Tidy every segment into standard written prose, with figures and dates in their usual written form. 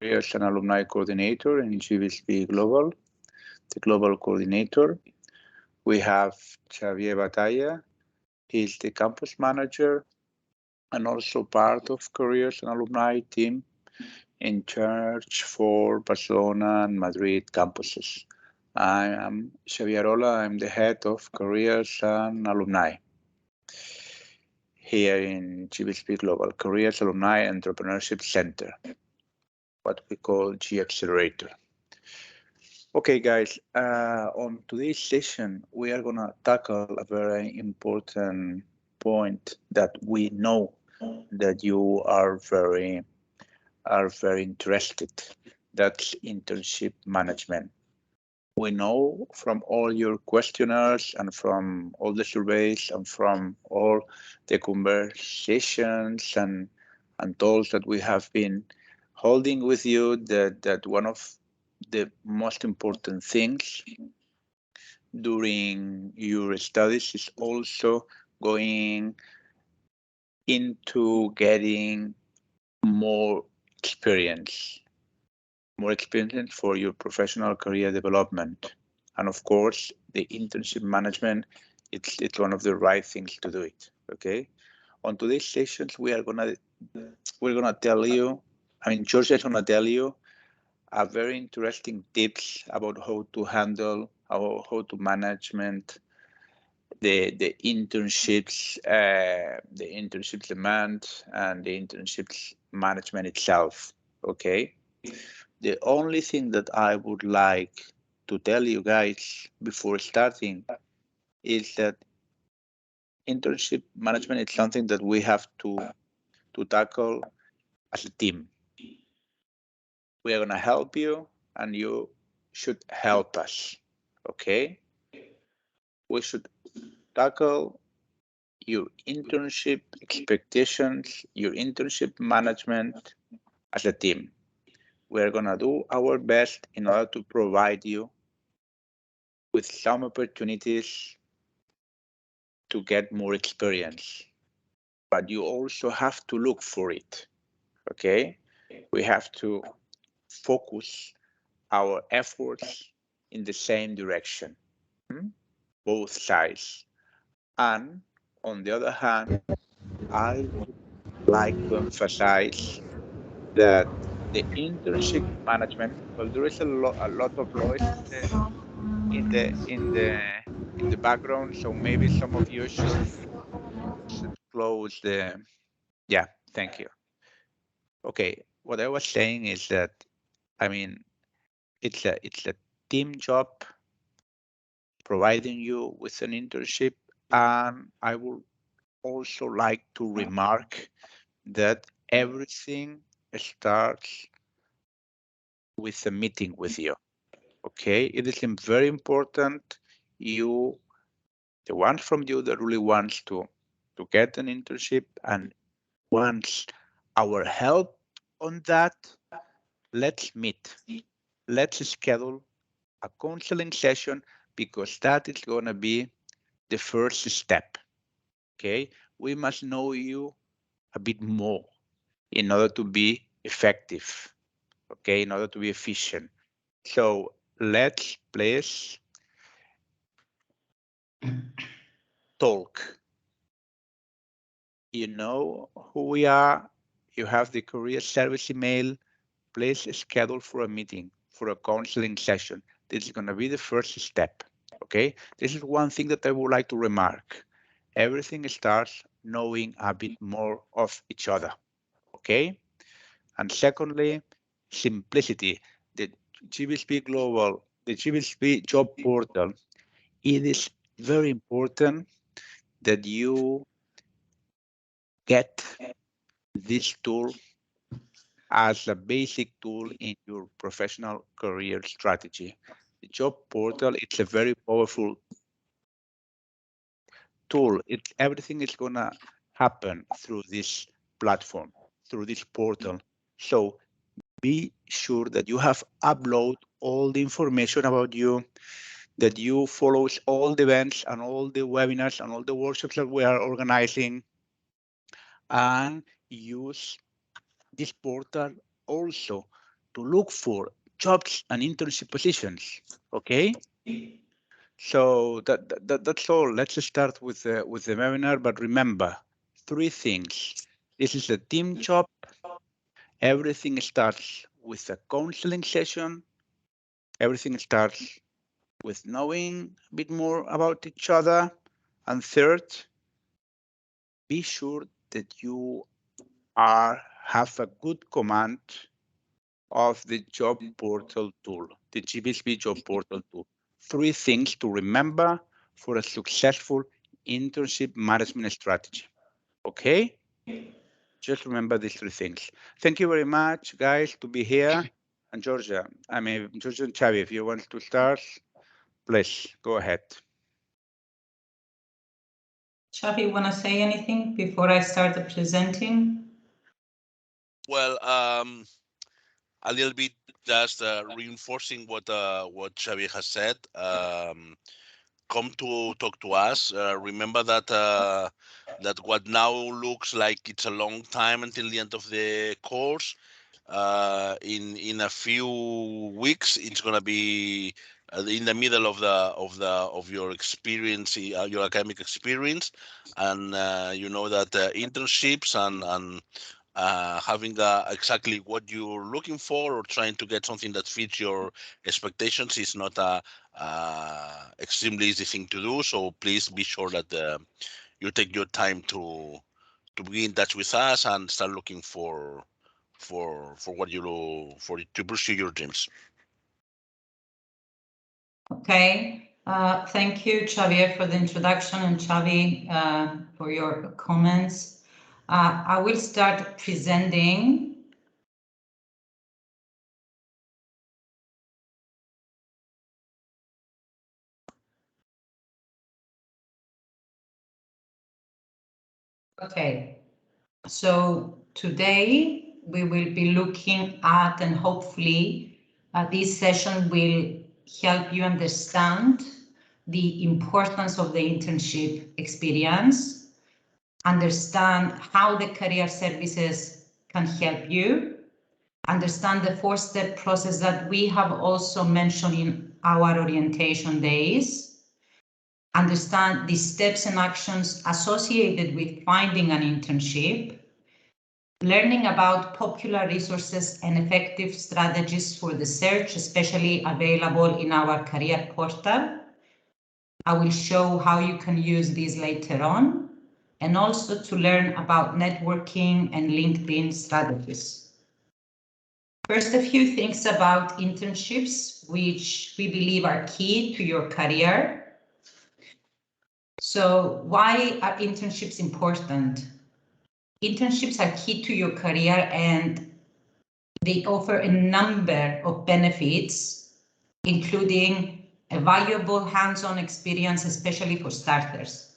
Careers and Alumni Coordinator in GVSP Global, the Global Coordinator. We have Xavier Batalla. He's the Campus Manager and also part of Careers and Alumni team in charge for Barcelona and Madrid campuses. I am Xavier Ola. I'm the head of Careers and Alumni here in GVSP Global, Careers Alumni Entrepreneurship Center, what we call G Accelerator. Okay, guys, on today's session, we are gonna tackle a very important point that we know that you are very interested. That's internship management. We know from all your questionnaires and from all the surveys and from all the conversations and talks that we have been holding with you that one of the most important things during your studies is also going into getting more experience for your professional career development. And of course, the internship management, it's one of the right things to do it. Okay. On today's sessions, we're gonna tell you. I mean, Georgia is gonna tell you a very interesting tips about how to handle how to management the internships demand and the internships management itself. Okay. The only thing that I would like to tell you guys before starting is that internship management is something that we have to tackle as a team. We are going to help you and you should help us. Okay? We should tackle your internship expectations, your internship management as a team. We're going to do our best in order to provide you with some opportunities to get more experience, but you also have to look for it. Okay? We have to focus our efforts in the same direction, both sides. And on the other hand, I would like to emphasize that the internship management, well, there is a lot of noise in the background, so maybe some of you should close the. Yeah, thank you. Okay, what I was saying is that, I mean, it's a team job providing you with an internship, and I would also like to remark that everything starts with a meeting with you. Okay, it is very important you, the one from you that really wants to get an internship and wants our help on that, let's meet. Let's schedule a counseling session because that is going to be the first step. Okay, we must know you a bit more in order to be effective. Okay, in order to be efficient. So let's please talk. You know who we are. You have the career service email. Please schedule for a meeting, for a counseling session. This is going to be the first step. Okay, this is one thing that I would like to remark. Everything starts knowing a bit more of each other. Okay, and secondly, simplicity. The GVSP Global, the GVSP job portal, it is very important that you get this tool as a basic tool in your professional career strategy. The job portal, it's a very powerful tool. Everything is gonna happen through this platform, through this portal. So be sure that you have uploaded all the information about you, that you follow all the events and all the webinars and all the workshops that we are organizing, and use this portal also to look for jobs and internship positions. Okay. So that's all. Let's start with the webinar. But remember, 3 things. This is a team job. Everything starts with a counseling session. Everything starts with knowing a bit more about each other. And third, be sure that you have a good command of the job portal tool, the GBSB job portal tool. 3 things to remember for a successful internship management strategy. Okay? Just remember these 3 things. Thank you very much, guys, to be here. And Georgia and Xavi, if you want to start, please go ahead. Xavi, want to say anything before I start the presenting? Well, a little bit just reinforcing what Xavi has said. Come to talk to us. Remember that that what now looks like it's a long time until the end of the course. In a few weeks, it's gonna be in the middle of your experience, your academic experience, and you know that internships and having exactly what you're looking for or trying to get something that fits your expectations is not a extremely easy thing to do. So please be sure that you take your time to be in touch with us and start looking for what to pursue your dreams. Okay, thank you, Xavier, for the introduction, and Xavi for your comments. I will start presenting. Okay, so today we will be looking at, and hopefully this session will help you understand the importance of the internship experience, understand how the career services can help you, understand the 4-step process that we have also mentioned in our orientation days, understand the steps and actions associated with finding an internship, learning about popular resources and effective strategies for the search, especially available in our career portal. I will show how you can use these later on, and also to learn about networking and LinkedIn strategies. First, a few things about internships, which we believe are key to your career. So why are internships important? Internships are key to your career and they offer a number of benefits, including a valuable hands-on experience, especially for starters.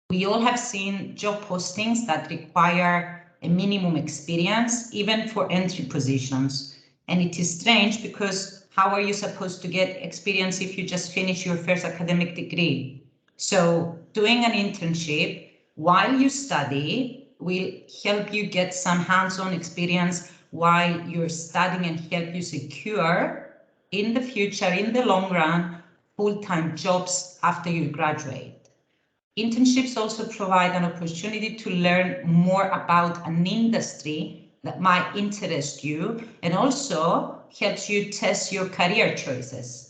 We all have seen job postings that require a minimum experience, even for entry positions. And it is strange because how are you supposed to get experience if you just finish your first academic degree? So doing an internship while you study will help you get some hands-on experience while you're studying and help you secure in the future, in the long run, full-time jobs after you graduate. Internships also provide an opportunity to learn more about an industry that might interest you and also helps you test your career choices.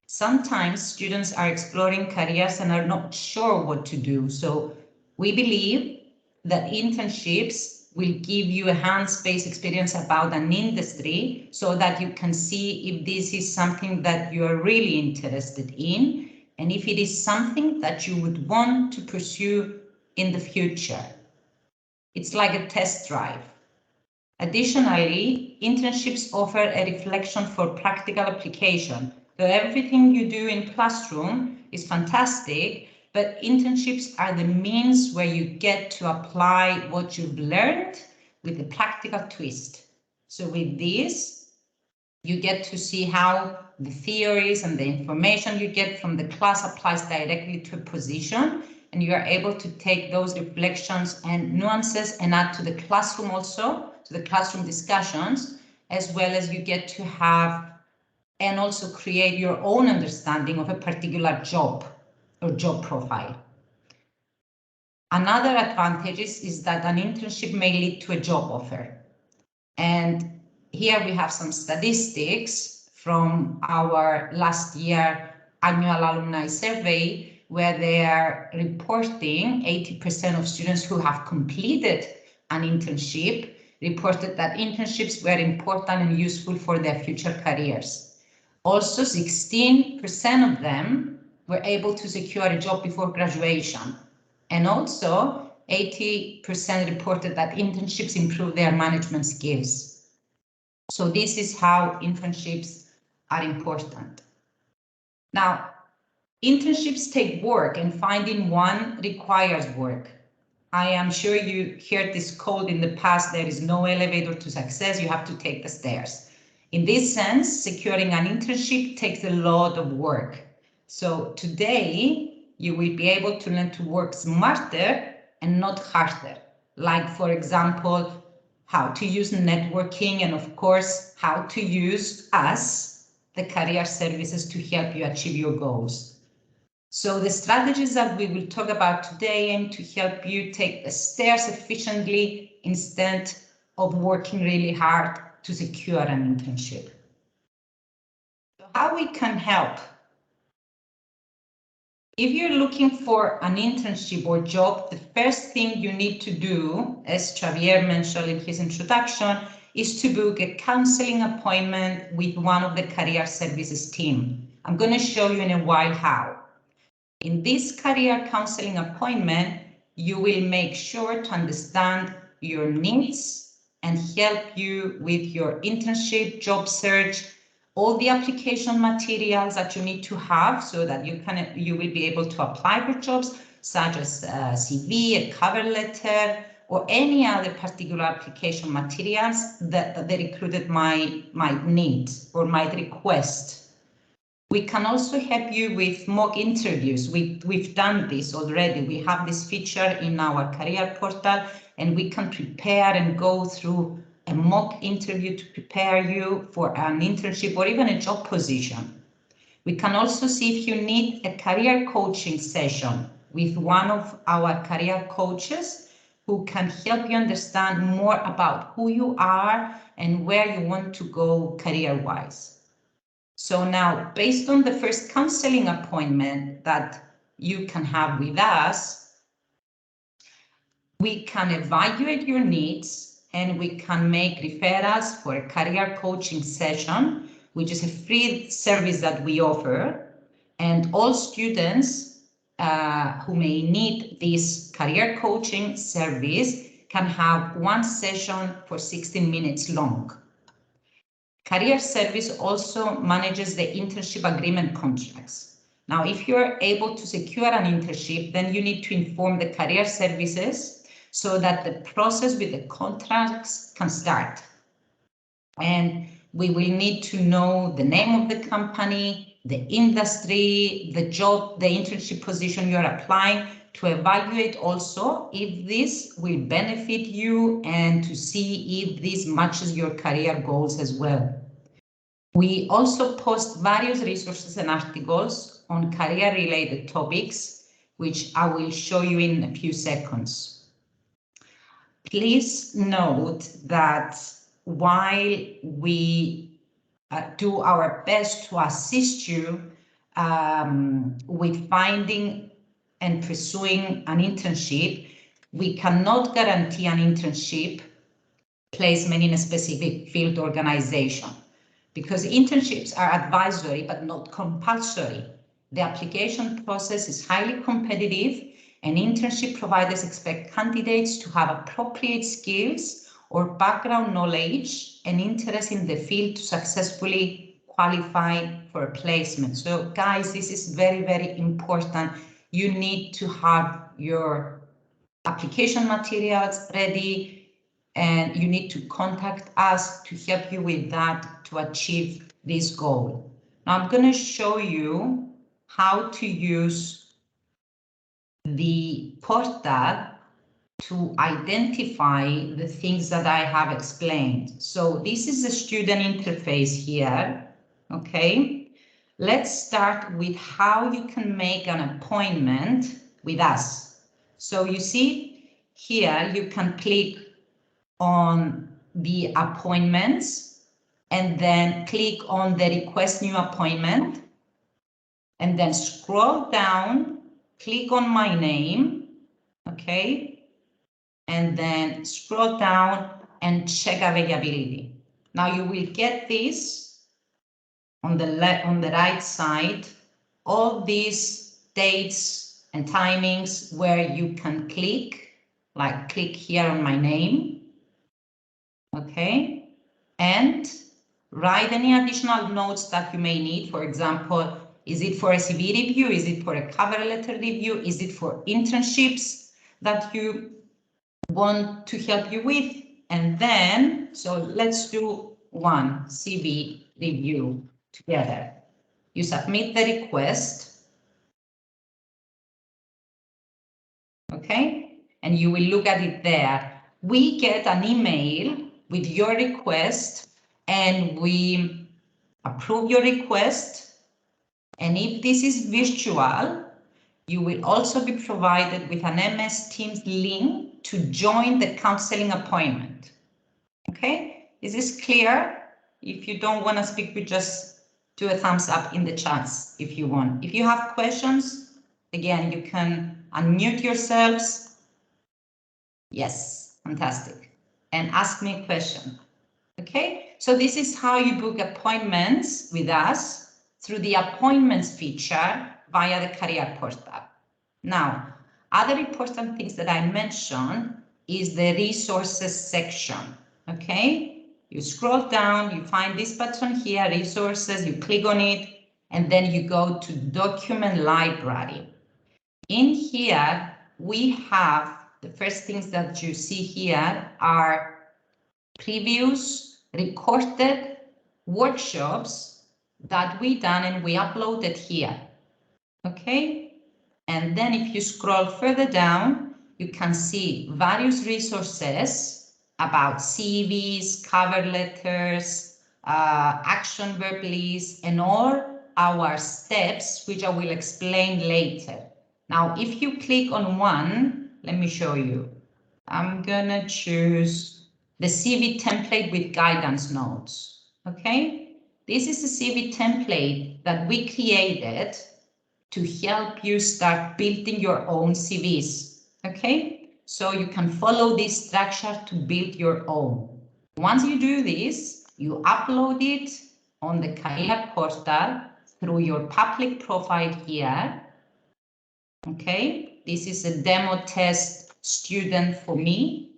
Sometimes students are exploring careers and are not sure what to do. So we believe that internships will give you a hands-based experience about an industry so that you can see if this is something that you are really interested in and if it is something that you would want to pursue in the future. It's like a test drive. Additionally, internships offer a reflection for practical application. So everything you do in classroom is fantastic, but internships are the means where you get to apply what you've learned with a practical twist. So with this, you get to see how the theories and the information you get from the class applies directly to a position, and you are able to take those reflections and nuances and add to the classroom also, to the classroom discussions, as well as you get to have and also create your own understanding of a particular job or job profile. Another advantage is that an internship may lead to a job offer. And here we have some statistics from our last year annual alumni survey, where they are reporting 80% of students who have completed an internship reported that internships were important and useful for their future careers. Also, 16% of them were able to secure a job before graduation. And also, 80% reported that internships improve their management skills. So this is how internships are important. Now, internships take work, and finding one requires work. I am sure you heard this quote in the past: there is no elevator to success, you have to take the stairs. In this sense, securing an internship takes a lot of work. So today, you will be able to learn to work smarter and not harder. Like, for example, how to use networking, and of course, how to use us, the career services, to help you achieve your goals. So the strategies that we will talk about today aim to help you take the stairs efficiently instead of working really hard to secure an internship. So how we can help? If you're looking for an internship or job, the first thing you need to do, as Xavier mentioned in his introduction, is to book a counseling appointment with one of the career services team. I'm going to show you in a while how. In this career counseling appointment, you will make sure to understand your needs and help you with your internship, job search, all the application materials that you need to have so that you will be able to apply for jobs, such as a CV, a cover letter, or any other particular application materials that the recruiter might need or might request. We can also help you with mock interviews. We've done this already. We have this feature in our career portal, and we can prepare and go through a mock interview to prepare you for an internship or even a job position. We can also see if you need a career coaching session with one of our career coaches who can help you understand more about who you are and where you want to go career-wise. So now, based on the first counseling appointment that you can have with us, we can evaluate your needs and we can make referrals for a career coaching session, which is a free service that we offer. And all students who may need this career coaching service can have one session for 16 minutes long. Career Service also manages the internship agreement contracts. Now, if you're able to secure an internship, then you need to inform the career services so that the process with the contracts can start. And we will need to know the name of the company, the industry, the job, the internship position you're applying, to evaluate also if this will benefit you and to see if this matches your career goals as well. We also post various resources and articles on career-related topics, which I will show you in a few seconds. Please note that while we do our best to assist you with finding and pursuing an internship, we cannot guarantee an internship placement in a specific field organization, because internships are advisory but not compulsory. The application process is highly competitive, and internship providers expect candidates to have appropriate skills or background knowledge and interest in the field to successfully qualify for a placement. So guys, this is very, very important. You need to have your application materials ready, and you need to contact us to help you with that to achieve this goal. Now I'm going to show you how to use the portal to identify the things that I have explained. So this is the student interface here, okay? Let's start with how you can make an appointment with us. So you see here, you can click on the appointments and then click on the request new appointment and then scroll down, click on my name, okay? And then scroll down and check availability. Now you will get this on the right side, all these dates and timings where you can click, like click here on my name, okay? And write any additional notes that you may need. For example, is it for a CV review? Is it for a cover letter review? Is it for internships that you want to help you with? And then, so let's do one CV review together. You submit the request, okay? And you will look at it there. We get an email with your request and we approve your request. And if this is virtual, you will also be provided with an MS Teams link to join the counseling appointment. Okay, is this clear? If you don't want to speak, we just do a thumbs up in the chats if you want. If you have questions, again, you can unmute yourselves. Yes, fantastic. And ask me a question. Okay, so this is how you book appointments with us through the appointments feature via the career portal. Now, other important things that I mentioned is the resources section. Okay, you scroll down, you find this button here, resources, you click on it, and then you go to document library. In here, we have the first things that you see here are previous recorded workshops that we done and we uploaded here. Okay, and then if you scroll further down, you can see various resources about CVs, cover letters, action verb lists, and all our steps, which I will explain later. Now, if you click on one, let me show you. I'm gonna choose the CV template with guidance notes, okay? This is a CV template that we created to help you start building your own CVs, okay? So you can follow this structure to build your own. Once you do this, you upload it on the career portal through your public profile here, okay? This is a demo test student for me.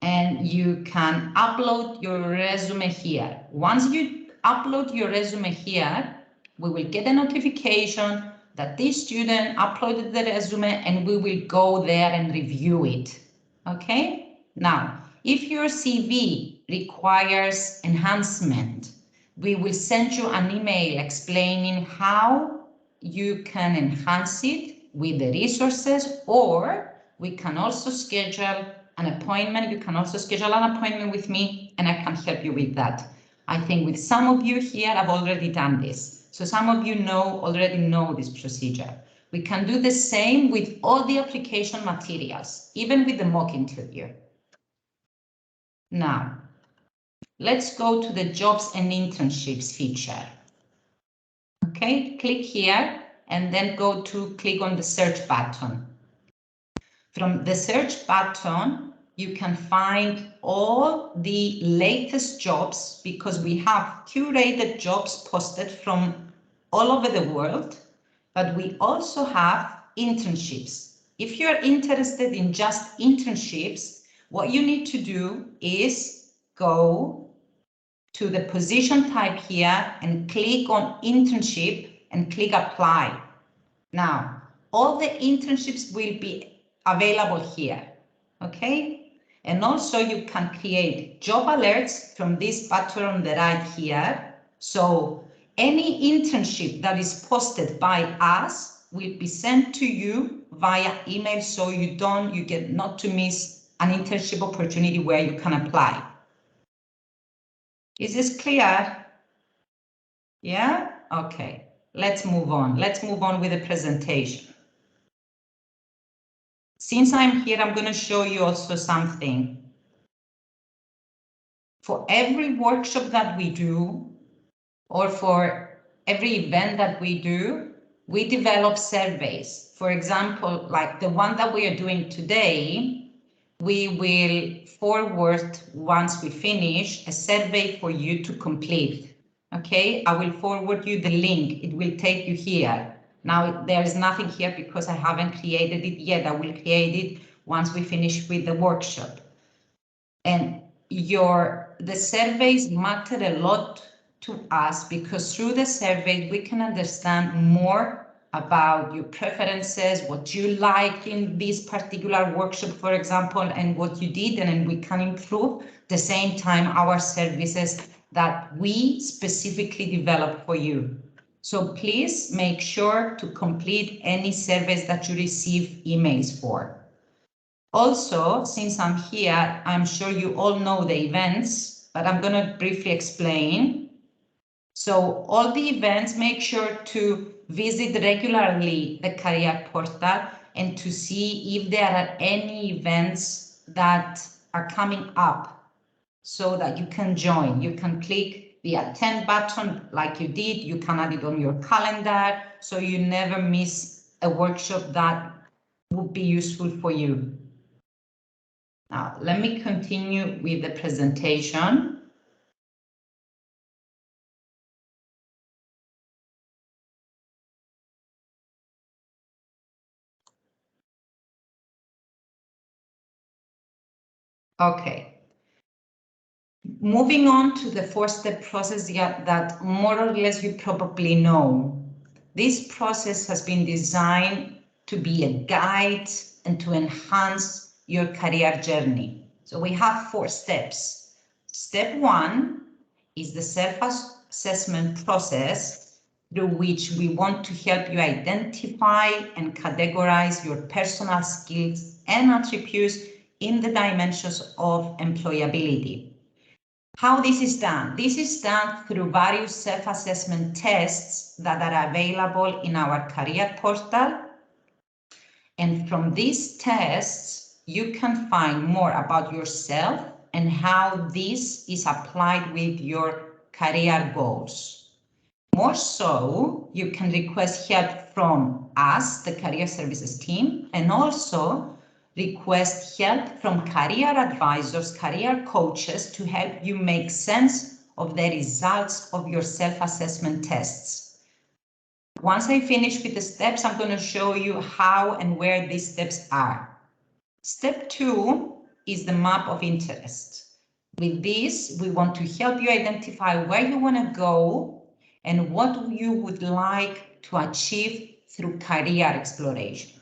And you can upload your resume here. Once you upload your resume here, we will get a notification that this student uploaded the resume and we will go there and review it. Okay, now, if your CV requires enhancement, we will send you an email explaining how you can enhance it with the resources, or we can also schedule an appointment. You can also schedule an appointment with me and I can help you with that. I think with some of you here, I've already done this. So some of you already know this procedure. We can do the same with all the application materials, even with the mock interview. Now, let's go to the jobs and internships feature. Okay, click here and then go to click on the search button. From the search button, you can find all the latest jobs because we have curated jobs posted from all over the world, but we also have internships. If you're interested in just internships, what you need to do is go to the position type here and click on internship and click apply. Now, all the internships will be available here, okay? And also you can create job alerts from this button on the right here. So any internship that is posted by us will be sent to you via email so you get not to miss an internship opportunity where you can apply. Is this clear? Yeah? Okay, let's move on. Let's move on with the presentation. Since I'm here, I'm going to show you also something. For every workshop that we do, or for every event that we do, we develop surveys. For example, like the one that we are doing today, we will forward, once we finish, a survey for you to complete. Okay, I will forward you the link. It will take you here. Now, there is nothing here because I haven't created it yet. I will create it once we finish with the workshop. And the surveys matter a lot to us because through the surveys, we can understand more about your preferences, what you like in this particular workshop, for example, and what you did, and then we can improve at the same time our services that we specifically develop for you. So please make sure to complete any surveys that you receive emails for. Also, since I'm here, I'm sure you all know the events, but I'm going to briefly explain. So all the events, make sure to visit regularly the career portal and to see if there are any events that are coming up so that you can join. You can click the attend button like you did. You can add it on your calendar so you never miss a workshop that would be useful for you. Now, let me continue with the presentation. Okay. Moving on to the four-step process that more or less you probably know. This process has been designed to be a guide and to enhance your career journey. So we have 4 steps. Step 1 is the self-assessment process through which we want to help you identify and categorize your personal skills and attributes in the dimensions of employability. How this is done? This is done through various self-assessment tests that are available in our career portal. And from these tests, you can find more about yourself and how this is applied with your career goals. More so, you can request help from us, the career services team, and also request help from career advisors, career coaches to help you make sense of the results of your self-assessment tests. Once I finish with the steps, I'm going to show you how and where these steps are. Step 2 is the map of interest. With this, we want to help you identify where you want to go and what you would like to achieve through career exploration.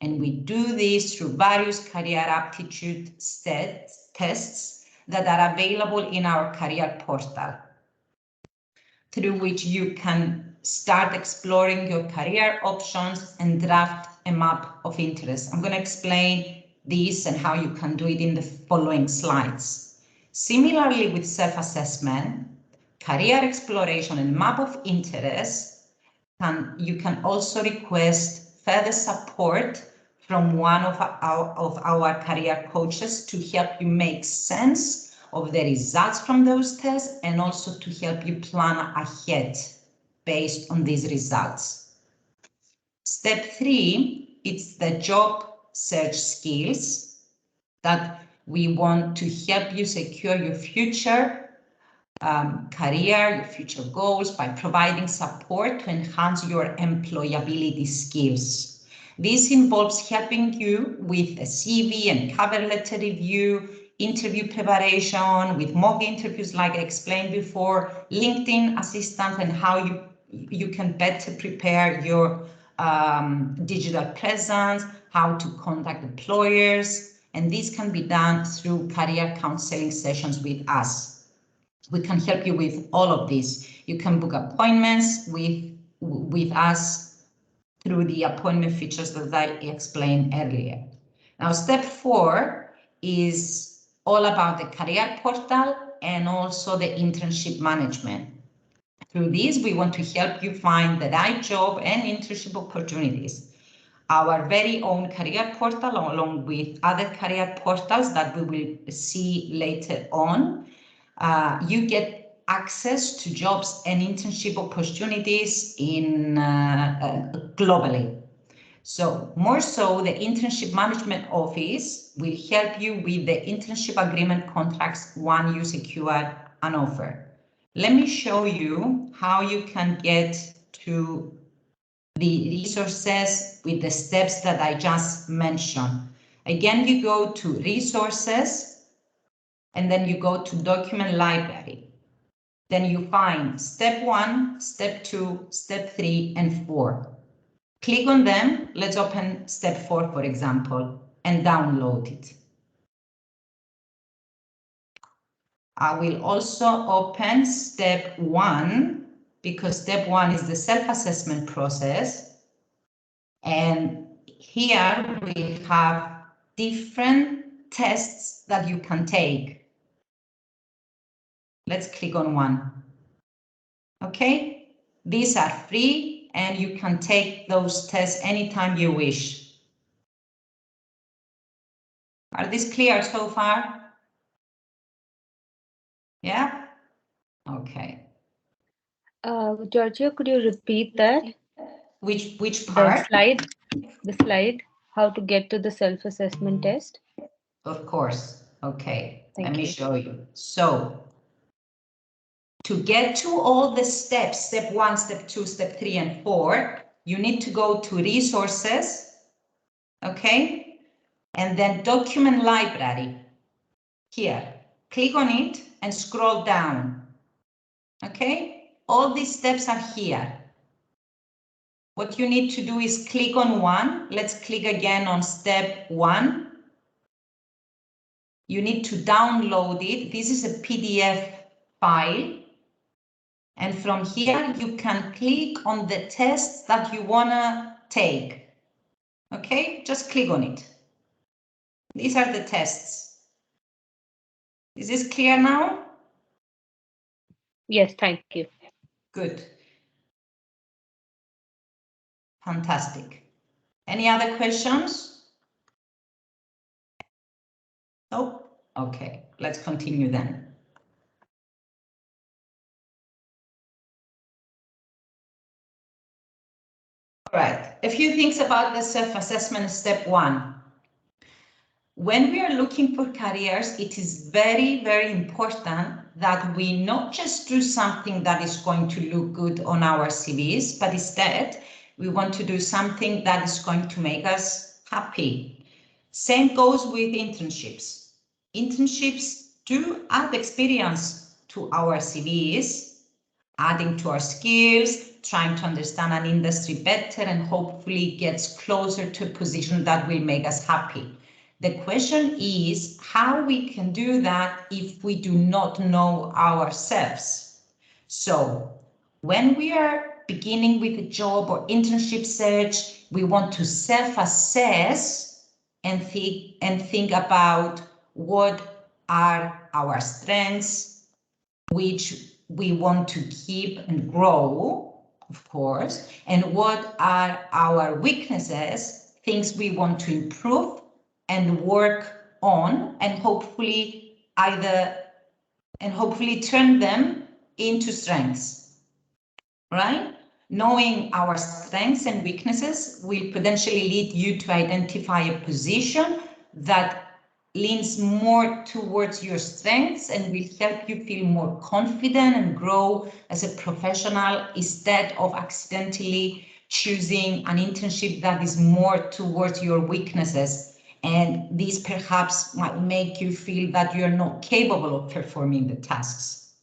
And we do this through various career aptitude tests that are available in our career portal, through which you can start exploring your career options and draft a map of interest. I'm going to explain this and how you can do it in the following slides. Similarly with self-assessment, career exploration and map of interest, you can also request further support from one of our career coaches to help you make sense of the results from those tests and also to help you plan ahead based on these results. Step 3, it's the job search skills that we want to help you secure your future career, your future goals by providing support to enhance your employability skills. This involves helping you with a CV and cover letter review, interview preparation, with mock interviews like I explained before, LinkedIn assistant, and how you can better prepare your digital presence, how to contact employers, and this can be done through career counseling sessions with us. We can help you with all of this. You can book appointments with us through the appointment features that I explained earlier. Now, step 4 is all about the career portal and also the internship management. Through this, we want to help you find the right job and internship opportunities. Our very own career portal, along with other career portals that we will see later on, you get access to jobs and internship opportunities in globally. So more so, the Internship Management Office will help you with the internship agreement contracts once you secure an offer. Let me show you how you can get to the resources with the steps that I just mentioned. Again, you go to Resources, and then you go to Document Library. Then you find Step 1, Step 2, Step 3, and 4. Click on them. Let's open Step 4, for example, and download it. I will also open Step 1 because Step 1 is the self-assessment process. And here we have different tests that you can take. Let's click on one. Okay, these are free and you can take those tests anytime you wish. Are these clear so far? Yeah? Okay. Georgia, could you repeat that? Which part? The slide, how to get to the self-assessment test? Of course. Okay, let me you. show you. So, to get to all the steps, step 1, step 2, step 3, and 4, you need to go to Resources, okay? And then Document Library. Here, click on it and scroll down, okay? All these steps are here. What you need to do is click on one. Let's click again on step 1. You need to download it. This is a PDF file. And from here, you can click on the tests that you want to take. Okay, just click on it. These are the tests. Is this clear now? Yes, thank you. Good. Fantastic. Any other questions? Nope. Okay, let's continue then. All right, a few things about the self-assessment step 1. When we are looking for careers, it is very, very important that we not just do something that is going to look good on our CVs, but instead we want to do something that is going to make us happy. Same goes with internships. Internships do add experience to our CVs, adding to our skills, trying to understand an industry better, and hopefully gets closer to a position that will make us happy. The question is how we can do that if we do not know ourselves. So when we are beginning with a job or internship search, we want to self-assess and think about what are our strengths, which we want to keep and grow, of course, and what are our weaknesses, things we want to improve and work on, and hopefully turn them into strengths, right? Knowing our strengths and weaknesses will potentially lead you to identify a position that leans more towards your strengths and will help you feel more confident and grow as a professional instead of accidentally choosing an internship that is more towards your weaknesses. And this perhaps might make you feel that you're not capable of performing the tasks.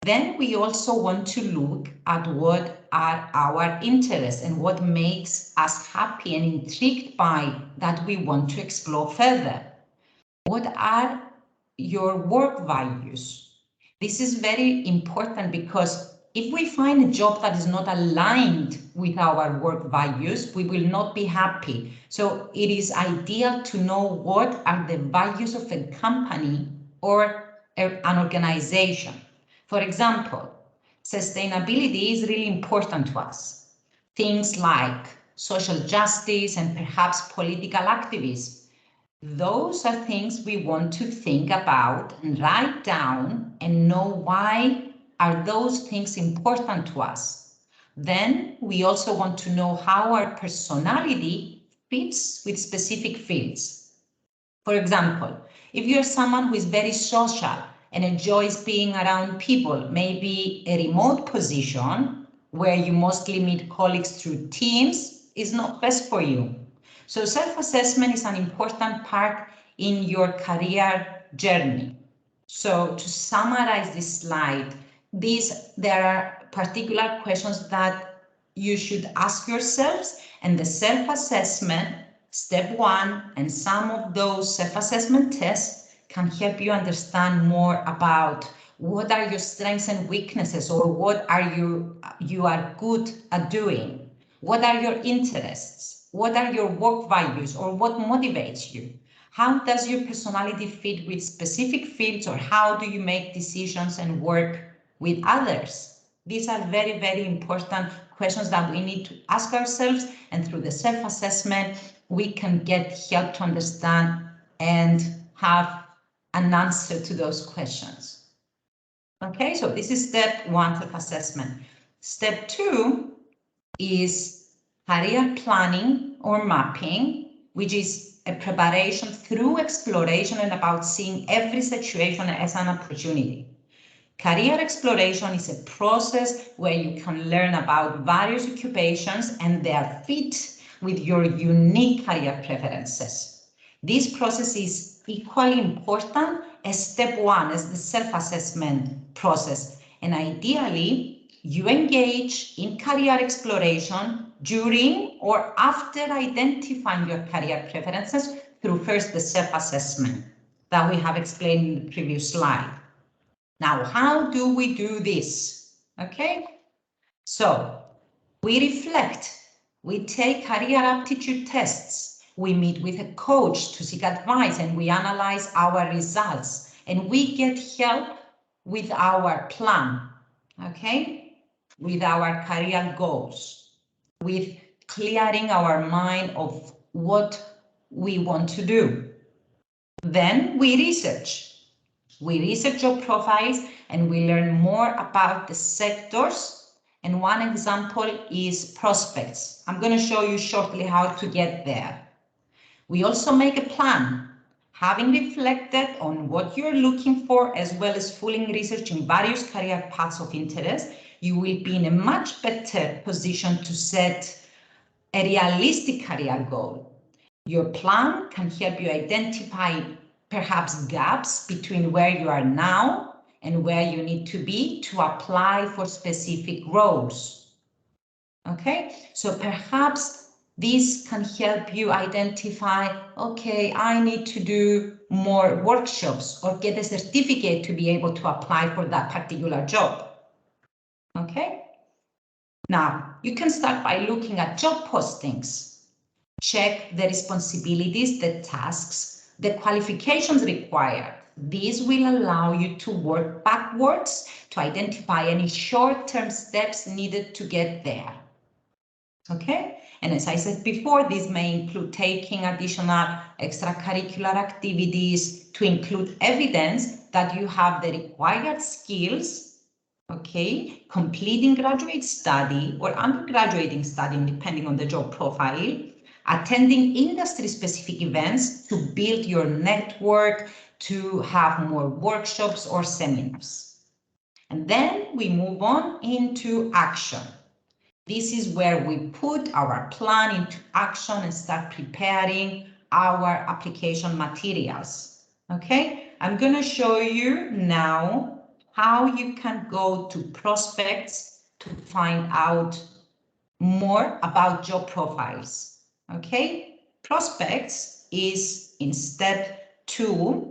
Then we also want to look at what are our interests and what makes us happy and intrigued by that we want to explore further. What are your work values? This is very important because if we find a job that is not aligned with our work values, we will not be happy. So it is ideal to know what are the values of a company or an organization. For example, sustainability is really important to us. Things like social justice and perhaps political activism. Those are things we want to think about and write down and know why are those things important to us. Then we also want to know how our personality fits with specific fields. For example, if you're someone who is very social and enjoys being around people, maybe a remote position where you mostly meet colleagues through Teams is not best for you. So self-assessment is an important part in your career journey. So to summarize this slide, there are particular questions that you should ask yourselves, and the self-assessment, step 1, and some of those self-assessment tests can help you understand more about what are your strengths and weaknesses, or what are you are good at doing. What are your interests? What are your work values, or what motivates you? How does your personality fit with specific fields, or how do you make decisions and work with others? These are very, very important questions that we need to ask ourselves, and through the self-assessment, we can get help to understand and have an answer to those questions. Okay, so this is step 1, self-assessment. Step 2 is career planning or mapping, which is a preparation through exploration and about seeing every situation as an opportunity. Career exploration is a process where you can learn about various occupations and their fit with your unique career preferences. This process is equally important as step 1, as the self-assessment process. And ideally, you engage in career exploration during or after identifying your career preferences through first the self-assessment that we have explained in the previous slide. Now, how do we do this? Okay, so we reflect, we take career aptitude tests, we meet with a coach to seek advice, and we analyze our results, and we get help with our plan, okay, with our career goals, with clearing our mind of what we want to do. Then we research. We research job profiles and we learn more about the sectors. And one example is prospects. I'm going to show you shortly how to get there. We also make a plan. Having reflected on what you're looking for, as well as fully researching various career paths of interest, you will be in a much better position to set a realistic career goal. Your plan can help you identify perhaps gaps between where you are now and where you need to be to apply for specific roles. Okay, so perhaps this can help you identify, okay, I need to do more workshops or get a certificate to be able to apply for that particular job. Okay, now you can start by looking at job postings. Check the responsibilities, the tasks, the qualifications required. This will allow you to work backwards to identify any short-term steps needed to get there. Okay, and as I said before, this may include taking additional extracurricular activities to include evidence that you have the required skills, okay, completing graduate study or undergraduate study, depending on the job profile, attending industry-specific events to build your network, to have more workshops or seminars. And then we move on into action. This is where we put our plan into action and start preparing our application materials. Okay, I'm going to show you now how you can go to prospects to find out more about job profiles. Okay, prospects is in step 2,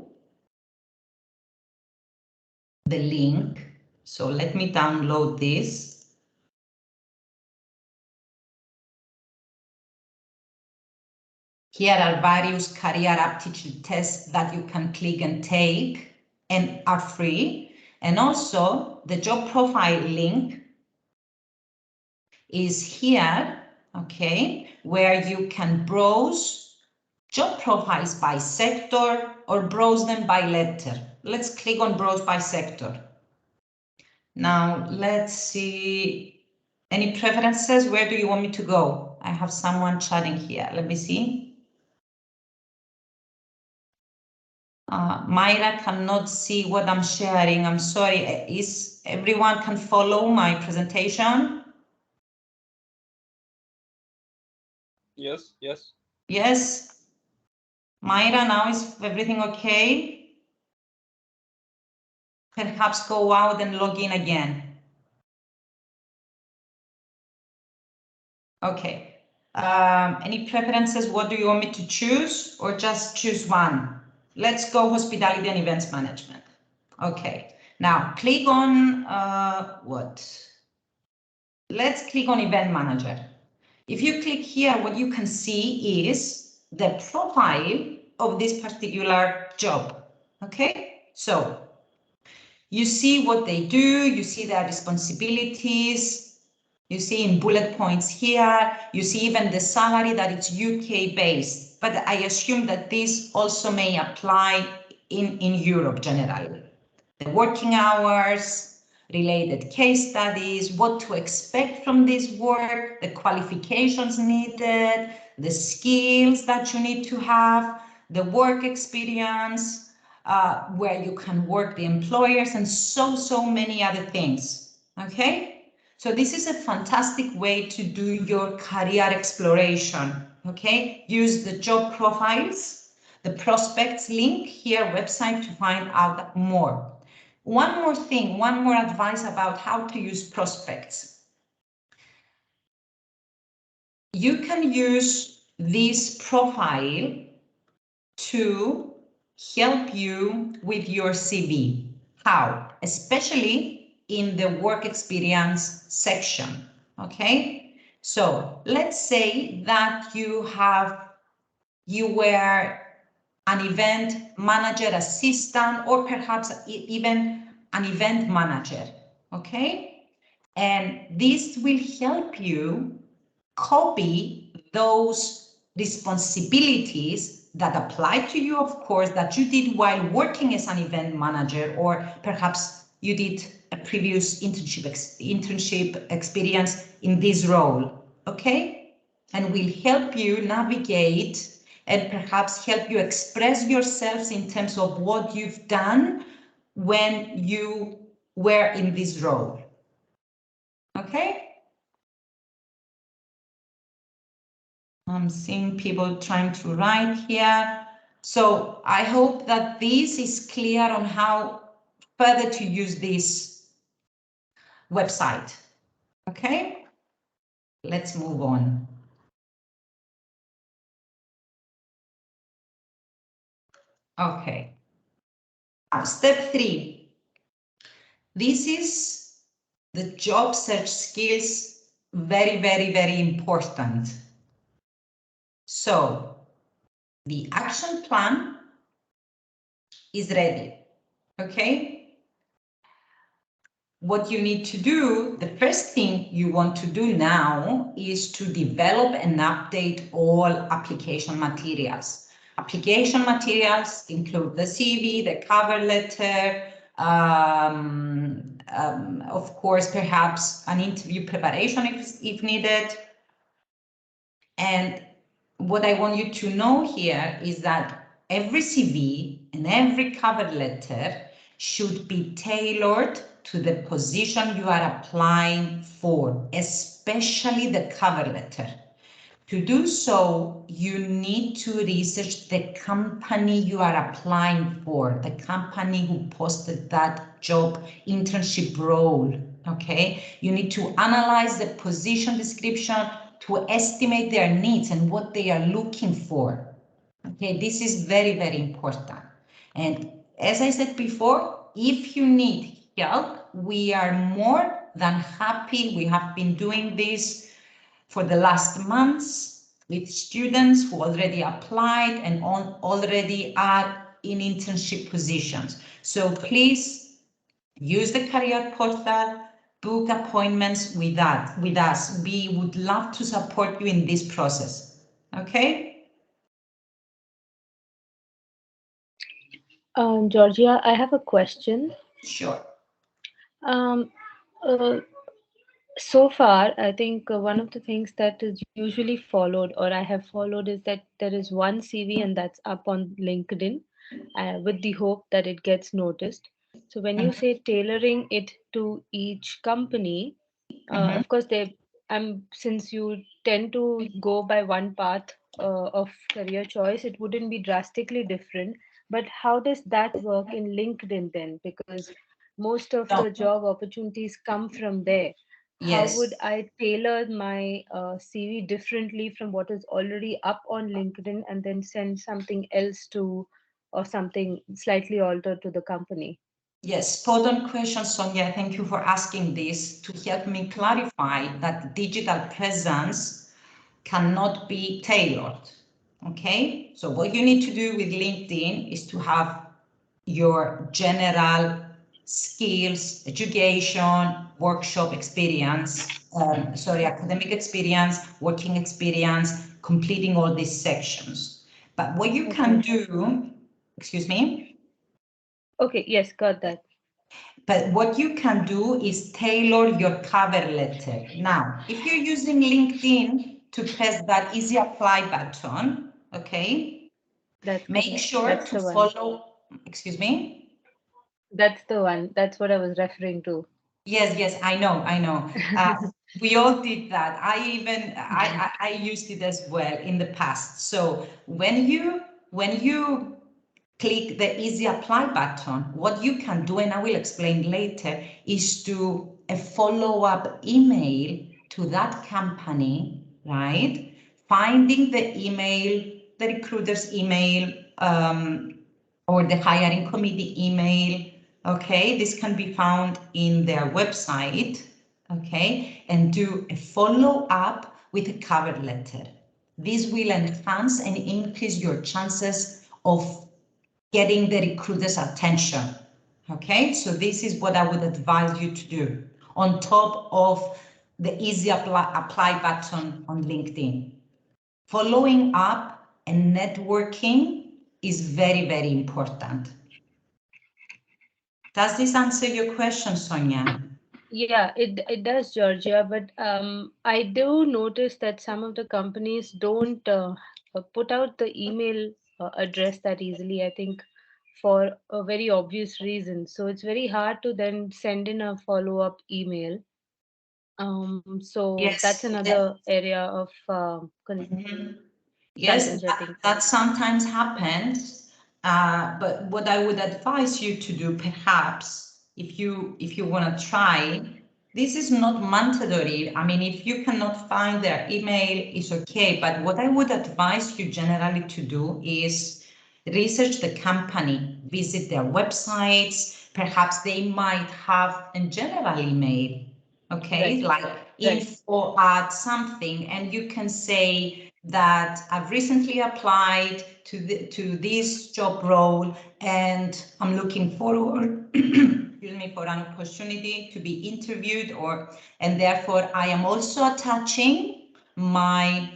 the link. So let me download this. Here are various career aptitude tests that you can click and take and are free. And also the job profile link is here, okay, where you can browse job profiles by sector or browse them by letter. Let's click on browse by sector. Now let's see, any preferences? Where do you want me to go? I have someone chatting here. Let me see. Myra cannot see what I'm sharing. I'm sorry. Is everyone can follow my presentation? Yes, yes. Yes. Myra, now is everything okay? Perhaps go out and log in again. Okay. Any preferences? What do you want me to choose or just choose one? Let's go hospitality and events management. Okay. Now click on what? Let's click on event manager. If you click here, what you can see is the profile of this particular job. Okay. So you see what they do, you see their responsibilities, you see in bullet points here, you see even the salary that it's UK based, but I assume that this also may apply in Europe generally. The working hours, related case studies, what to expect from this work, the qualifications needed, the skills that you need to have, the work experience, where you can work the employers, and so many other things, okay? So this is a fantastic way to do your career exploration, okay? Use the job profiles, the prospects link here, website to find out more. One more thing, one more advice about how to use prospects. You can use this profile to help you with your CV. How? Especially in the work experience section, okay? So let's say that you were an event manager assistant, or perhaps even an event manager, okay? And this will help you copy those responsibilities that apply to you, of course, that you did while working as an event manager, or perhaps you did a previous internship experience in this role, okay? And will help you navigate and perhaps help you express yourselves in terms of what you've done when you were in this role, okay? I'm seeing people trying to write here. So I hope that this is clear on how further to use this website. Okay, let's move on. Okay, now step 3. This is the job search skills, very important. So the action plan is ready, okay? What you need to do, the first thing you want to do now is to develop and update all application materials. Application materials include the CV, the cover letter, of course, perhaps an interview preparation if needed. And what I want you to know here is that every CV and every cover letter should be tailored to the position you are applying for, especially the cover letter. To do so, you need to research the company you are applying for, the company who posted that job internship role, okay? You need to analyze the position description to estimate their needs and what they are looking for. Okay, this is very important. And as I said before, if you need help, we are more than happy. We have been doing this for the last months with students who already applied and already are in internship positions. So please use the career portal, book appointments with us. We would love to support you in this process. Okay? Georgia, I have a question. Sure. Um, uh, so far, I think one of the things that is usually followed, or I have followed, is that there is one CV and that's up on LinkedIn with the hope that it gets noticed. So when you say tailoring it to each company, of course, since you tend to go by one path of career choice, it wouldn't be drastically different. But how does that work in LinkedIn then? Because most of the job opportunities come from there. How would Yes. I tailor my CV differently from what is already up on LinkedIn and then send something else to, or something slightly altered to the company? Yes, spot on question, Sonia. Thank you for asking this to help me clarify that digital presence cannot be tailored. Okay, so what you need to do with LinkedIn is to have your general skills, education, workshop experience, academic experience, working experience, completing all these sections. But what you can do, excuse me? Okay, yes, got that. But what you can do is tailor your cover letter. Now, if you're using LinkedIn to press that easy apply button, okay, make sure That's to the one. follow, excuse me? That's the one. That's what I was referring to. Yes, I know. We all did that. I used it as well in the past. So when you click the easy apply button, what you can do, and I will explain later, is to a follow-up email to that company, right? Finding the email, the recruiter's email, or the hiring committee email. Okay, this can be found in their website. Okay, and do a follow-up with a cover letter. This will enhance and increase your chances of getting the recruiter's attention. Okay, so this is what I would advise you to do on top of the easy apply button on LinkedIn. Following up and networking is very, very important. Does this answer your question, Sonia? Yeah, it does, Georgia. But I do notice that some of the companies don't put out the email address that easily, I think, for a very obvious reason. So it's very hard to then send in a follow-up email. So Yes, that's another area of yes, challenge, I think. that sometimes happens. But what I would advise you to do, perhaps, if you want to try, this is not mandatory. I mean, if you cannot find their email, it's okay. But what I would advise you generally to do is research the company, visit their websites. Perhaps they might have a general email. Okay, Right. like info at something, and you can say that I've recently applied to this job role and I'm looking forward excuse me, for an opportunity to be interviewed, and therefore I am also attaching my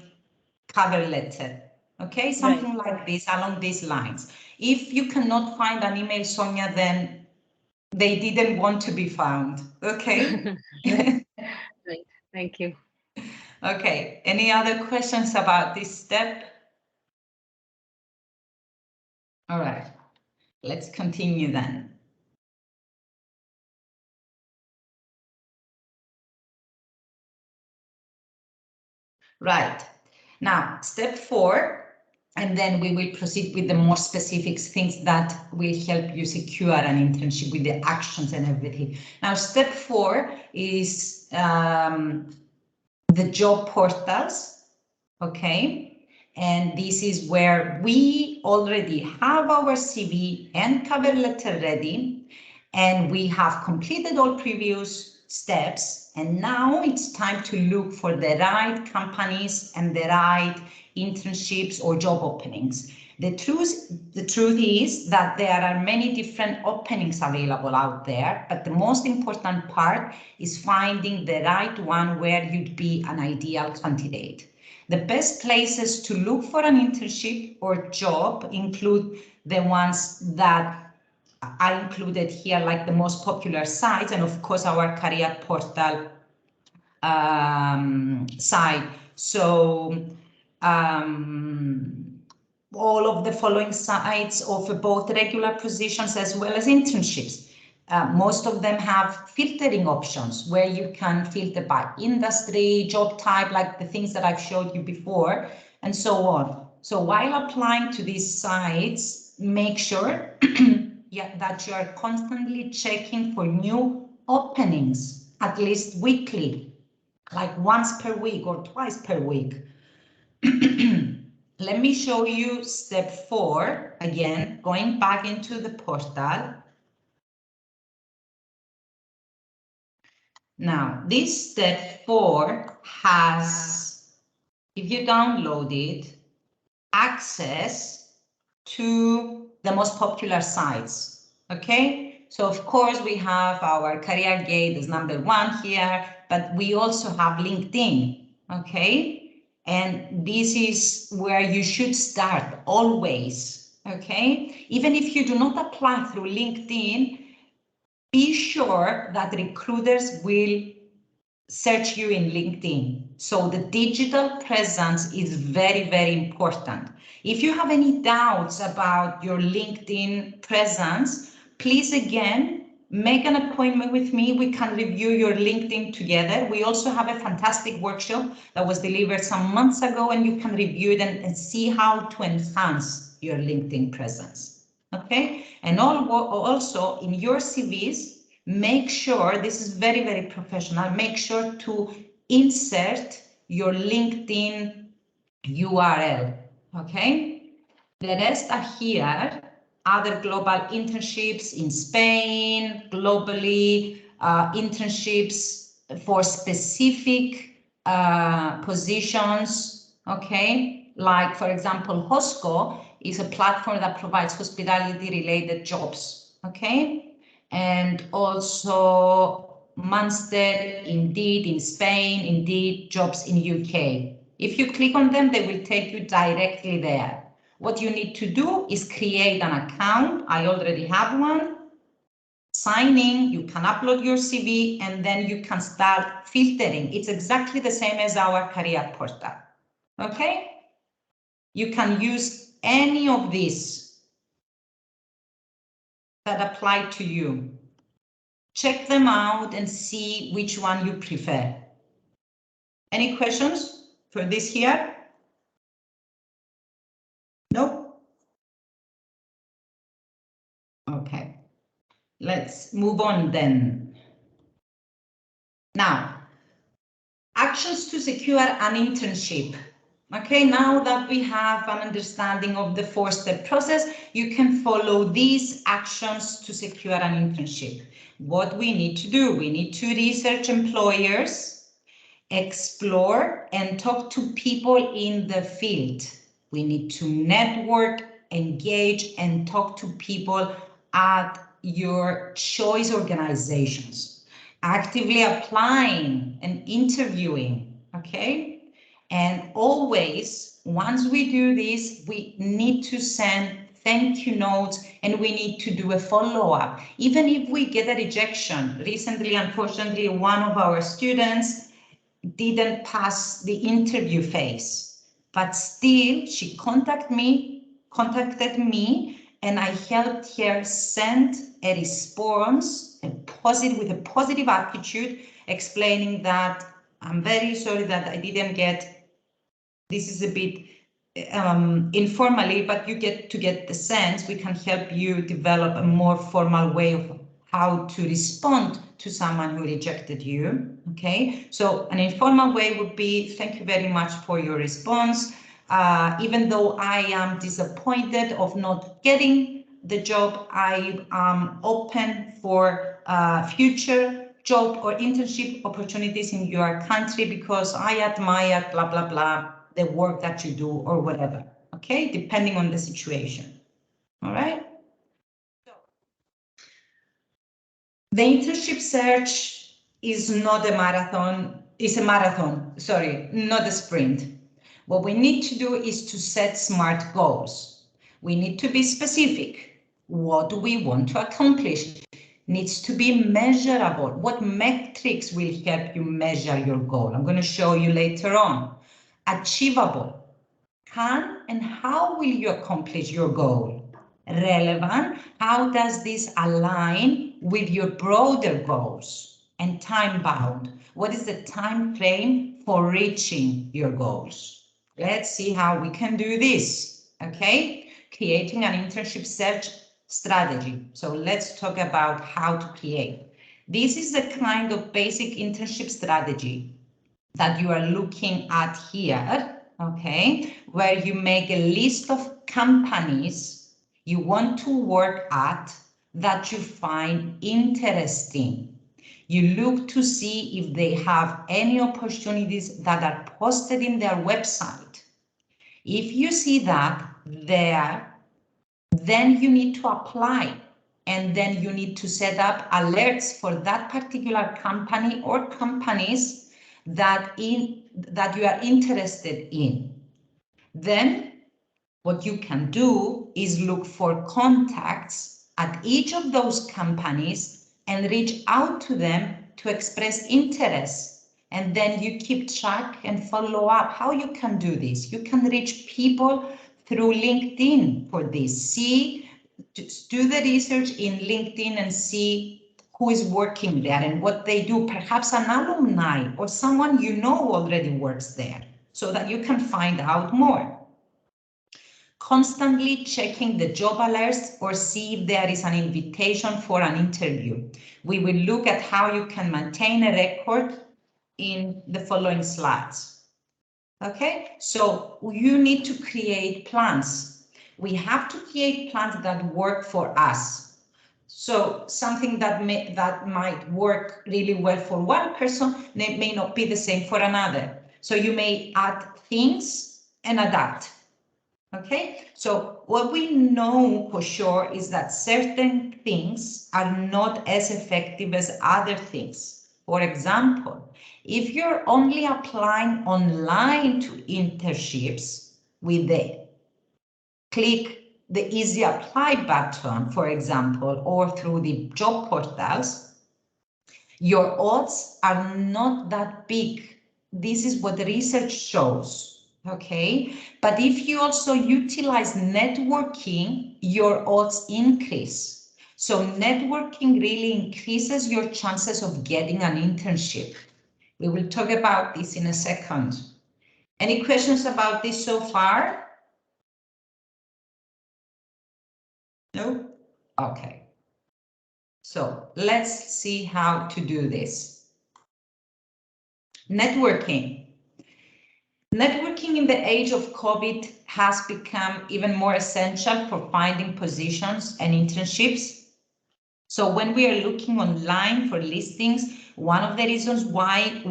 cover letter. Okay, something like this, along these lines. If you cannot find an email, Sonia, then they didn't want to be found. Okay. Right. Thank you. Okay, any other questions about this step? All right, let's continue then. Right, now step 4, and then we will proceed with the more specific things that will help you secure an internship with the actions and everything. Now, step 4 is the job portals, okay? And this is where we already have our CV and cover letter ready, And we have completed all previous steps, and now it's time to look for the right companies and the right internships or job openings. The truth is that there are many different openings available out there, but the most important part is finding the right one where you'd be an ideal candidate. The best places to look for an internship or job include the ones that I included here, like the most popular sites, and of course our career portal site. So all of the following sites offer both regular positions as well as internships. Most of them have filtering options where you can filter by industry, job type, like the things that I've showed you before, and so on. So while applying to these sites, make sure that you are constantly checking for new openings, at least weekly, like once per week or twice per week. Let me show you step 4, again, going back into the portal. Now, this step 4 has, if you download it, access to the most popular sites, okay? So of course we have our career gate as number 1 here, but we also have LinkedIn, okay? And this is where you should start always, okay? Even if you do not apply through LinkedIn, be sure that recruiters will search you in LinkedIn. So the digital presence is very, very important. If you have any doubts about your LinkedIn presence, please again, make an appointment with me. We can review your LinkedIn together. We also have a fantastic workshop that was delivered some months ago, and you can review it and see how to enhance your LinkedIn presence. Okay, and also in your CVs, make sure, this is very, very professional, make sure to insert your LinkedIn URL, okay? The rest are here, other global internships in Spain, globally, internships for specific positions, okay? Like, for example, Hosco is a platform that provides hospitality-related jobs, okay? And also Munster, Indeed in Spain, Indeed jobs in UK. If you click on them, they will take you directly there. What you need to do is create an account. I already have one. Sign in, you can upload your CV, and then you can start filtering. It's exactly the same as our career portal, okay? You can use any of these that apply to you. Check them out and see which one you prefer. Any questions for this here? No? Okay, let's move on then. Now, actions to secure an internship. Okay, now that we have an understanding of the 4-step process, you can follow these actions to secure an internship. What we need to do, we need to research employers, explore and talk to people in the field. We need to network, engage, and talk to people at your choice organizations. Actively applying and interviewing, okay? And always, once we do this, we need to send thank you notes and we need to do a follow-up. Even if we get a rejection, recently, unfortunately, one of our students didn't pass the interview phase, but still she contacted me, and I helped her send a response with a positive attitude, explaining that I'm very sorry that I didn't get, this is a bit informally, but you get to get the sense. We can help you develop a more formal way of how to respond to someone who rejected you, okay? So an informal way would be, thank you very much for your response. Even though I am disappointed of not getting the job. I am open for future job or internship opportunities in your country because I admire blah, blah, blah, the work that you do or whatever. Okay, depending on the situation. All right. The internship search is not a marathon, it's a marathon, sorry, not a sprint. What we need to do is to set smart goals. We need to be specific. What do we want to accomplish? Needs to be measurable. What metrics will help you measure your goal? I'm going to show you later on. Achievable. Can and how will you accomplish your goal? Relevant. How does this align with your broader goals? And time bound. What is the time frame for reaching your goals? Let's see how we can do this. Okay, creating an internship search strategy. So let's talk about how to create. This is the kind of basic internship strategy that you are looking at here, okay, where you make a list of companies you want to work at that you find interesting. You look to see if they have any opportunities that are posted in their website. If you see that there, then you need to apply, and then you need to set up alerts for that particular company or companies that you are interested in. Then what you can do is look for contacts at each of those companies and reach out to them to express interest. And then you keep track and follow up how you can do this. You can reach people through LinkedIn for this. Do the research in LinkedIn and see who is working there and what they do. Perhaps an alumni or someone you know already works there so that you can find out more. Constantly checking the job alerts or see if there is an invitation for an interview. We will look at how you can maintain a record in the following slides. Okay, so you need to create plans. We have to create plans that work for us. So something that might work really well for one person may not be the same for another. So you may add things and adapt. Okay, so what we know for sure is that certain things are not as effective as other things. For example, if you're only applying online to internships with the click the easy apply button, for example, or through the job portals, your odds are not that big. This is what the research shows. Okay, but if you also utilize networking, your odds increase. So networking really increases your chances of getting an internship. We will talk about this in a second. Any questions about this so far? No? Okay. So let's see how to do this. Networking. Networking in the age of COVID has become even more essential for finding positions and internships. So when we are looking online for listings, one of the reasons why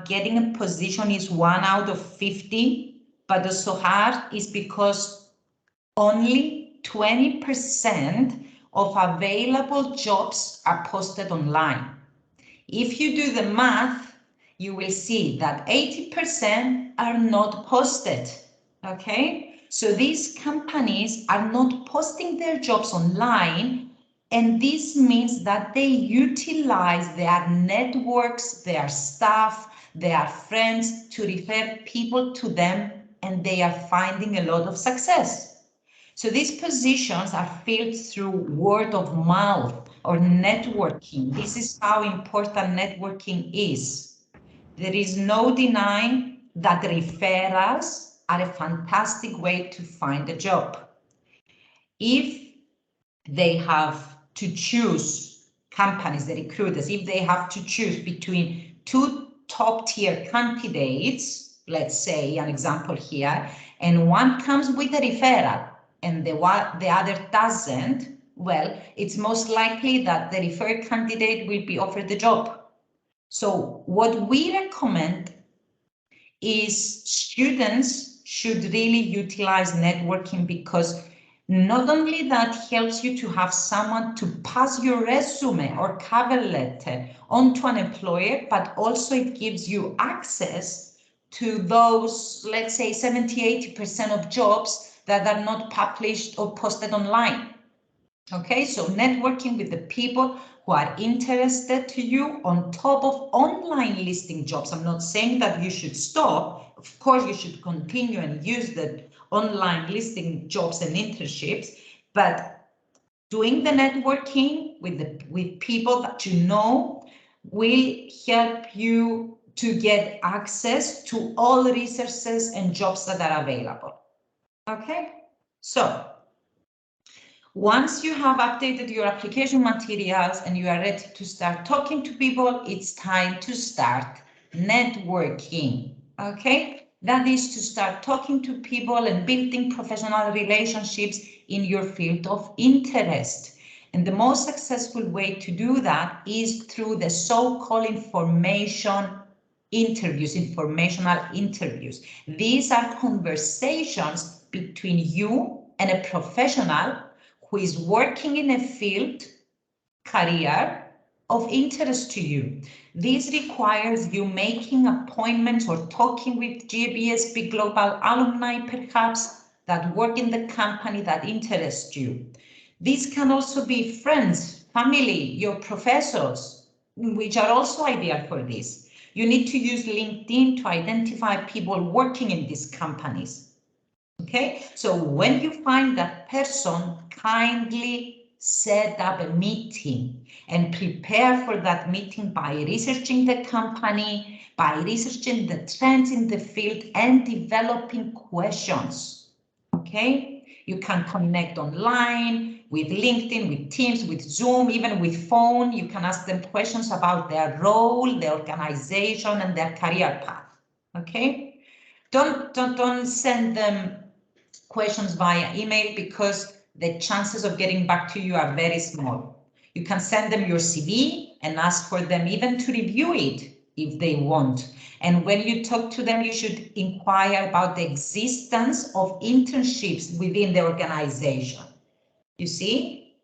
getting a position is 1 out of 50, but also hard, is because only 20% of available jobs are posted online. If you do the math, you will see that 80% are not posted, okay? So these companies are not posting their jobs online, and this means that they utilize their networks, their staff, their friends to refer people to them, and they are finding a lot of success. So these positions are filled through word of mouth or networking. This is how important networking is. There is no denying that referrals are a fantastic way to find a job. If they have to choose companies, the recruiters, if they have to choose between two top-tier candidates, let's say an example here, and one comes with a referral and the other doesn't, well, it's most likely that the referred candidate will be offered the job. So what we recommend is students should really utilize networking, because not only that helps you to have someone to pass your resume or cover letter on to an employer, but also it gives you access to those, let's say 70–80% of jobs that are not published or posted online. Okay, so networking with the people who are interested to you on top of online listing jobs. I'm not saying that you should stop. Of course, you should continue and use the online listing jobs and internships, but doing the networking with people that you know will help you to get access to all resources and jobs that are available. Okay, so once you have updated your application materials and you are ready to start talking to people, it's time to start networking. Okay, that is to start talking to people and building professional relationships in your field of interest. And the most successful way to do that is through the so-called informational interviews. These are conversations between you and a professional who is working in a field career of interest to you. This requires you making appointments or talking with GBSB Global alumni, perhaps, that work in the company that interests you. These can also be friends, family, your professors, which are also ideal for this. You need to use LinkedIn to identify people working in these companies. Okay, so when you find that person, kindly set up a meeting and prepare for that meeting by researching the company, by researching the trends in the field and developing questions. Okay, you can connect online with LinkedIn, with Teams, with Zoom, even with phone. You can ask them questions about their role, their organization, and their career path. Okay, don't send them questions via email, because the chances of getting back to you are very small. You can send them your CV and ask for them even to review it if they want. And when you talk to them, you should inquire about the existence of internships within the organization. You see,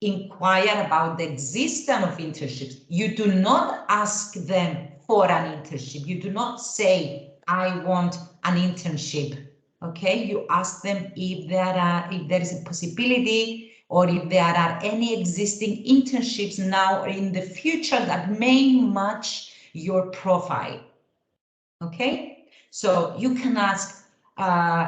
inquire about the existence of internships. You do not ask them for an internship. You do not say, I want an internship. Okay, you ask them if there is a possibility, or if there are any existing internships now or in the future that may match your profile. Okay, so you can ask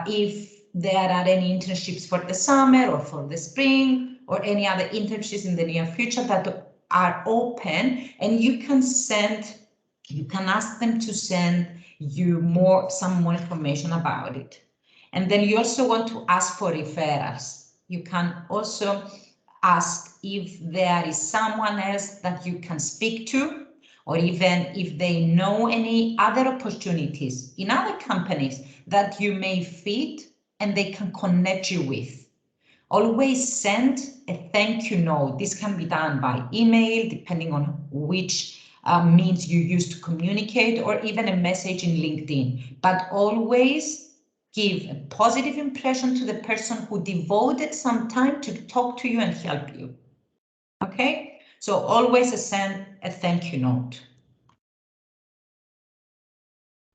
if there are any internships for the summer or for the spring, or any other internships in the near future that are open, and you can ask them to send you some more information about it. And then you also want to ask for referrals. You can also ask if there is someone else that you can speak to, or even if they know any other opportunities in other companies that you may fit and they can connect you with. Always send a thank you note. This can be done by email, depending on which means you use to communicate, or even a message in LinkedIn. But always give a positive impression to the person who devoted some time to talk to you and help you. Okay, so always send a thank you note.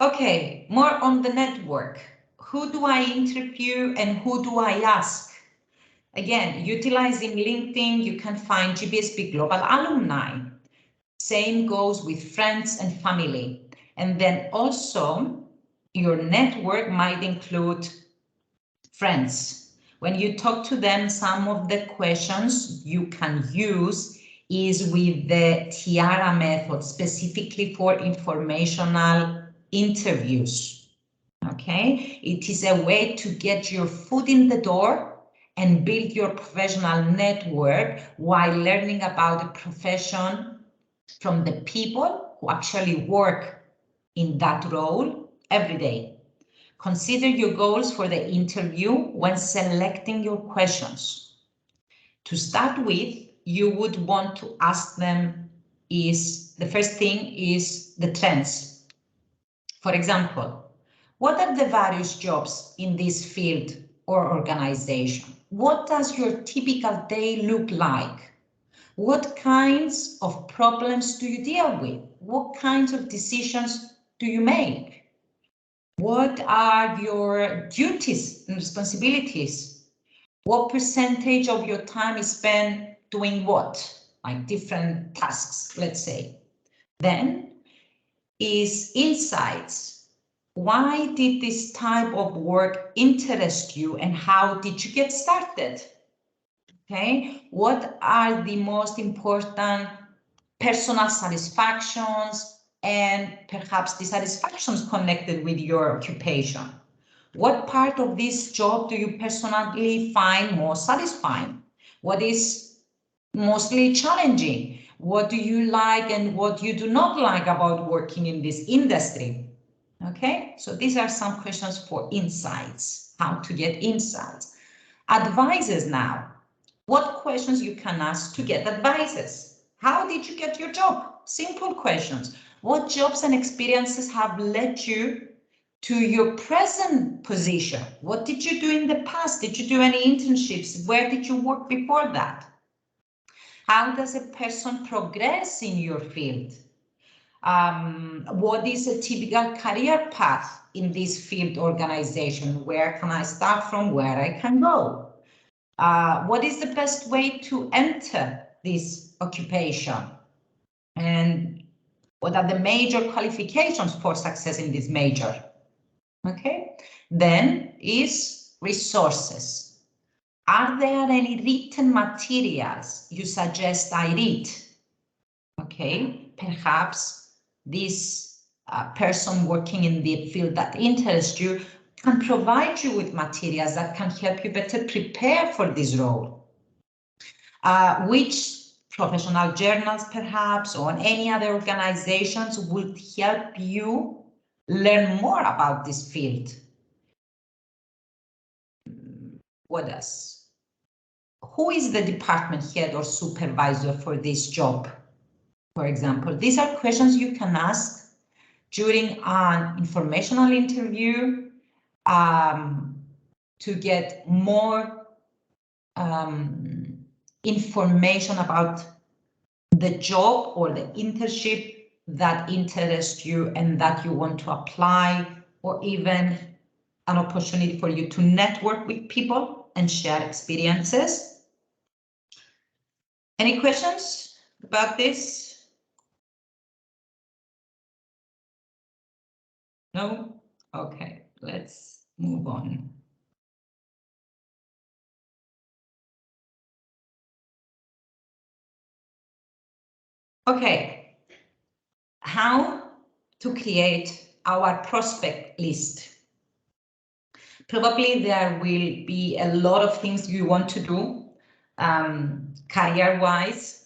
Okay, more on the network. Who do I interview and who do I ask? Again, utilizing LinkedIn, you can find GBSB Global alumni. Same goes with friends and family. And then also your network might include friends. When you talk to them, some of the questions you can use is with the tiara method, specifically for informational interviews. Okay, it is a way to get your foot in the door and build your professional network while learning about the profession from the people who actually work in that role every day. Consider your goals for the interview when selecting your questions. To start with, you would want to ask them the first thing is the trends. For example, what are the various jobs in this field or organization? What does your typical day look like? What kinds of problems do you deal with? What kinds of decisions do you make? What are your duties and responsibilities? What percentage of your time is spent doing what? Like different tasks, let's say. Then is insights. Why did this type of work interest you and how did you get started? Okay, what are the most important personal satisfactions and perhaps dissatisfactions connected with your occupation? What part of this job do you personally find most satisfying? What is mostly challenging? What do you like and what you do not like about working in this industry? Okay, so these are some questions for insights, how to get insights. Advices now. What questions you can ask to get advices? How did you get your job? Simple questions. What jobs and experiences have led you to your present position? What did you do in the past? Did you do any internships? Where did you work before that? How does a person progress in your field? What is a typical career path in this field organization? Where can I start from? Where I can go? What is the best way to enter this occupation? And what are the major qualifications for success in this major? Okay, then is resources. Are there any written materials you suggest I read? Okay, perhaps this person working in the field that interests you can provide you with materials that can help you better prepare for this role. Which professional journals, perhaps, or any other organizations would help you learn more about this field? What else? Who is the department head or supervisor for this job? For example, these are questions you can ask during an informational interview to get more information about the job or the internship that interests you and that you want to apply, or even an opportunity for you to network with people and share experiences. Any questions about this? No? Okay, let's move on. Okay, how to create our prospect list. Probably there will be a lot of things you want to do career-wise,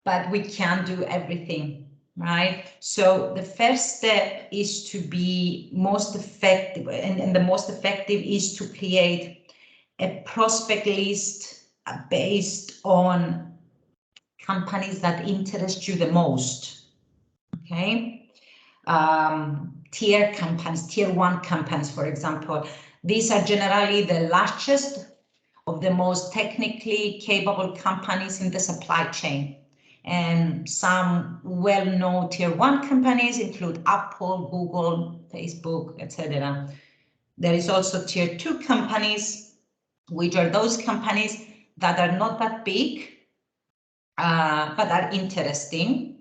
but we can't do everything, right? So the first step is to be most effective, and the most effective is to create a prospect list based on companies that interest you the most, okay? Tier companies, tier 1 companies, for example. These are generally the largest of the most technically capable companies in the supply chain. And some well-known tier 1 companies include Apple, Google, Facebook, etc. There is also tier 2 companies, which are those companies that are not that big, but are interesting.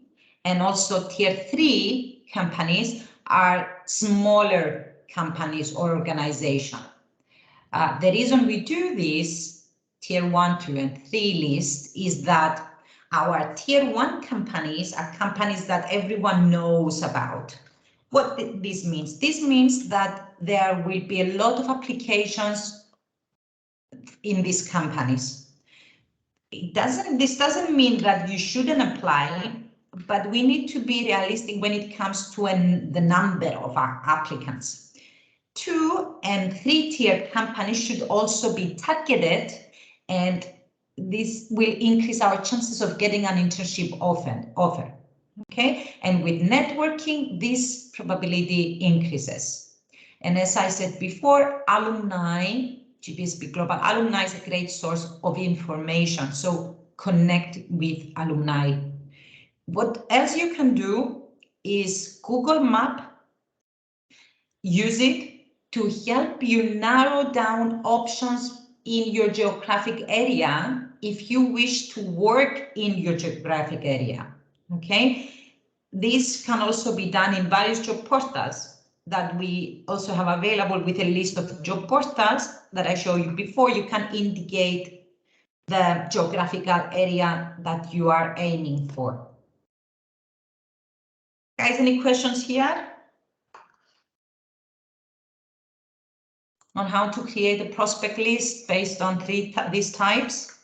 And also tier 3 companies are smaller companies or organizations. The reason we do this tier 1, 2, and 3 list is that our tier 1 companies are companies that everyone knows about. What this means? This means that there will be a lot of applications in these companies. This doesn't mean that you shouldn't apply, but we need to be realistic when it comes to the number of our applicants. 2 and 3 tier companies should also be targeted, and this will increase our chances of getting an internship offer. Okay, and with networking, this probability increases. And as I said before, alumni, GPSB Global Alumni is a great source of information. So connect with alumni. What else you can do is Google Map, use it to help you narrow down options in your geographic area if you wish to work in your geographic area. Okay, this can also be done in various job portals that we also have available with a list of job portals that I showed you before. You can indicate the geographical area that you are aiming for. Guys, any questions here on how to create a prospect list based on these types?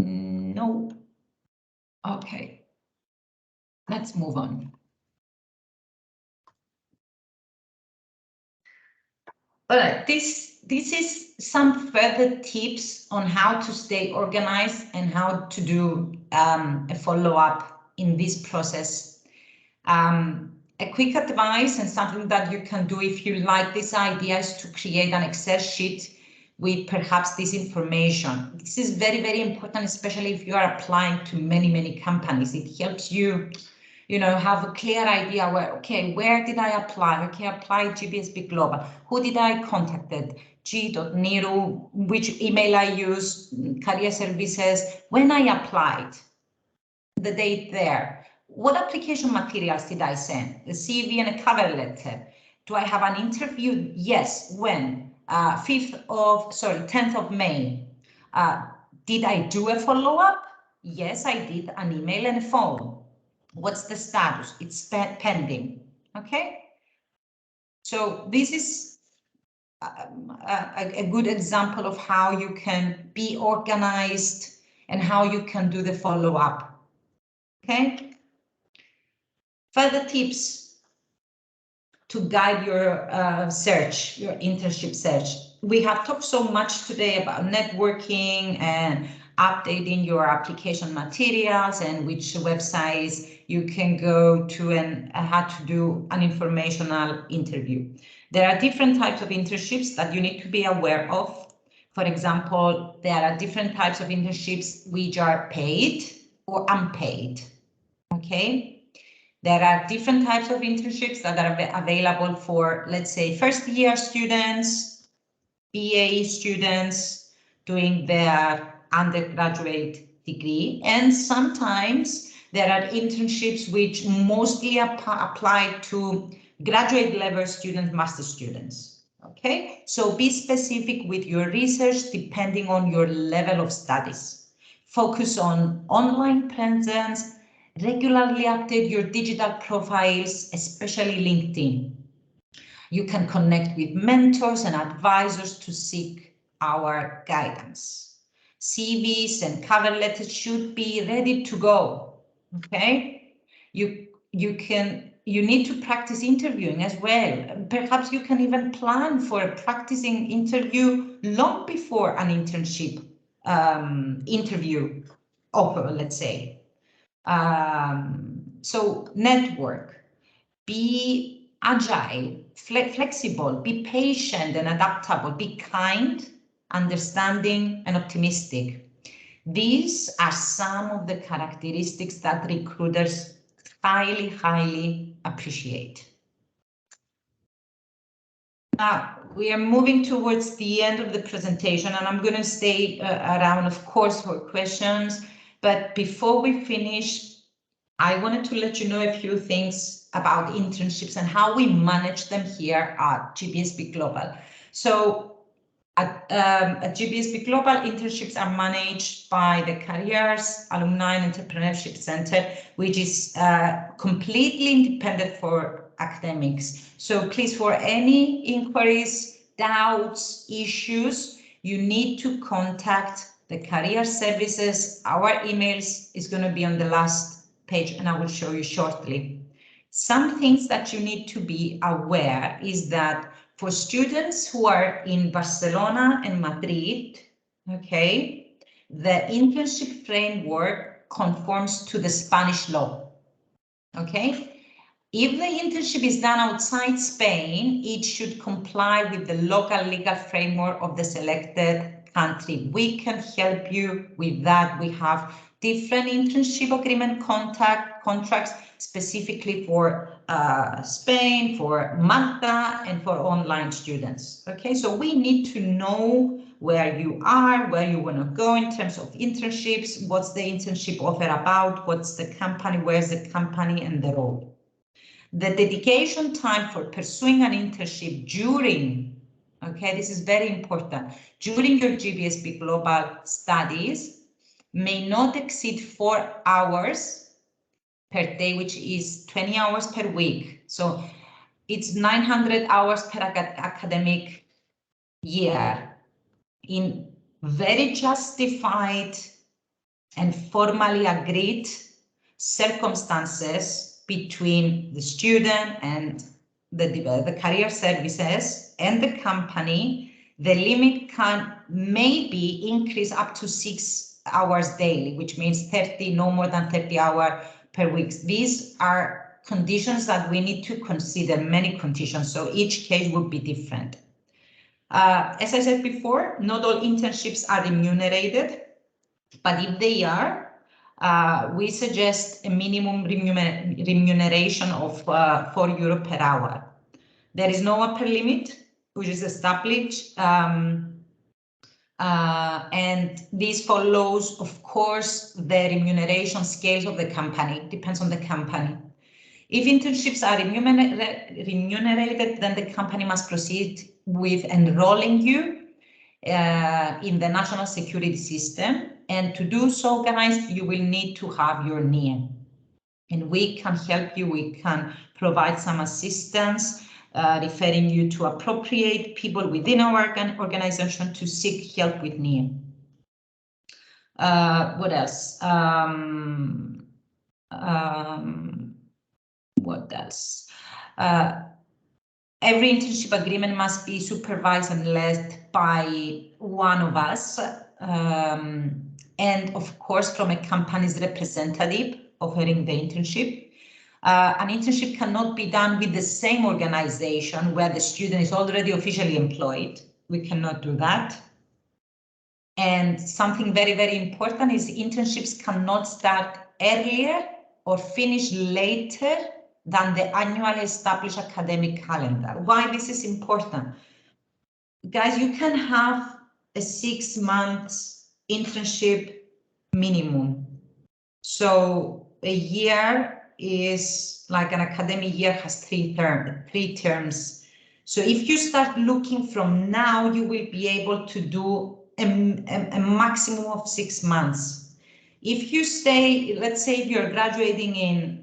No. Okay. Let's move on. All right, this is some further tips on how to stay organized and how to do a follow-up in this process. A quick advice and something that you can do if you like this idea is to create an Excel sheet with perhaps this information. This is very, very important, especially if you are applying to many, many companies. It helps you, have a clear idea where did I apply? Okay, I applied GPSB Global. Who did I contacted? G.Niru, which email I used, career services, when I applied, the date there. What application materials did I send? The CV and a cover letter. Do I have an interview? Yes. When? 10th of May. Did I do a follow-up? Yes, I did, an email and a phone. What's the status? It's pending. Okay. So this is a good example of how you can be organized and how you can do the follow-up. Okay. Further tips to guide your search, your internship search. We have talked so much today about networking and updating your application materials and which websites you can go to and how to do an informational interview. There are different types of internships that you need to be aware of. For example, there are different types of internships which are paid or unpaid. Okay. There are different types of internships that are available for, let's say, first-year students, BA students doing their undergraduate degree. And sometimes there are internships which mostly apply to graduate level students, master students. Okay, so be specific with your research depending on your level of studies. Focus on online presence. Regularly update your digital profiles, especially LinkedIn. You can connect with mentors and advisors to seek our guidance. CVs and cover letters should be ready to go. Okay, you need to practice interviewing as well. Perhaps you can even plan for a practicing interview long before an internship interview offer, let's say. So network, be agile, flexible, be patient and adaptable, be kind, understanding and optimistic. These are some of the characteristics that recruiters highly, highly appreciate. Now, we are moving towards the end of the presentation and I'm going to stay around, of course, for questions. But before we finish, I wanted to let you know a few things about internships and how we manage them here at GPSB Global. So at GPSB Global, internships are managed by the Careers, Alumni and Entrepreneurship Center, which is completely independent for academics. So please, for any inquiries, doubts, issues, you need to contact the Career Services. Our emails is going to be on the last page and I will show you shortly. Some things that you need to be aware is that for students who are in Barcelona and Madrid, okay, the internship framework conforms to the Spanish law, okay? If the internship is done outside Spain, it should comply with the local legal framework of the selected country. We can help you with that. We have different internship agreement contracts specifically for Spain, for Malta, and for online students. Okay, so we need to know where you are, where you want to go in terms of internships, what's the internship offer about, what's the company, where's the company, and the role. The dedication time for pursuing an internship during, okay, this is very important, during your GBSP Global Studies may not exceed 4 hours per day, which is 20 hours per week. So it's 900 hours per academic year in very justified and formally agreed circumstances between the student and the career services and the company. The limit can maybe increase up to 6 hours daily, which means 30, no more than 30 hours per week. These are conditions that we need to consider, many conditions, so each case would be different. As I said before, not all internships are remunerated, but if they are, we suggest a minimum remuneration of €4 per hour. There is no upper limit, which is established, and this follows, of course, the remuneration scales of the company. It depends on the company. If internships are remunerated, then the company must proceed with enrolling you in the national security system. And to do so, guys, you will need to have your NIE. And we can help you. We can provide some assistance, referring you to appropriate people within our organization to seek help with NIE. What else? What else? Every internship agreement must be supervised and led by one of us, and of course from a company's representative offering the internship. An internship cannot be done with the same organization where the student is already officially employed. We cannot do that. And something very, very important is internships cannot start earlier or finish later than the annually established academic calendar. Why this is important? Guys, you can have a 6 months internship minimum. So a year is like an academic year has three terms. So if you start looking from now, you will be able to do a maximum of 6 months. If you stay, let's say if you're graduating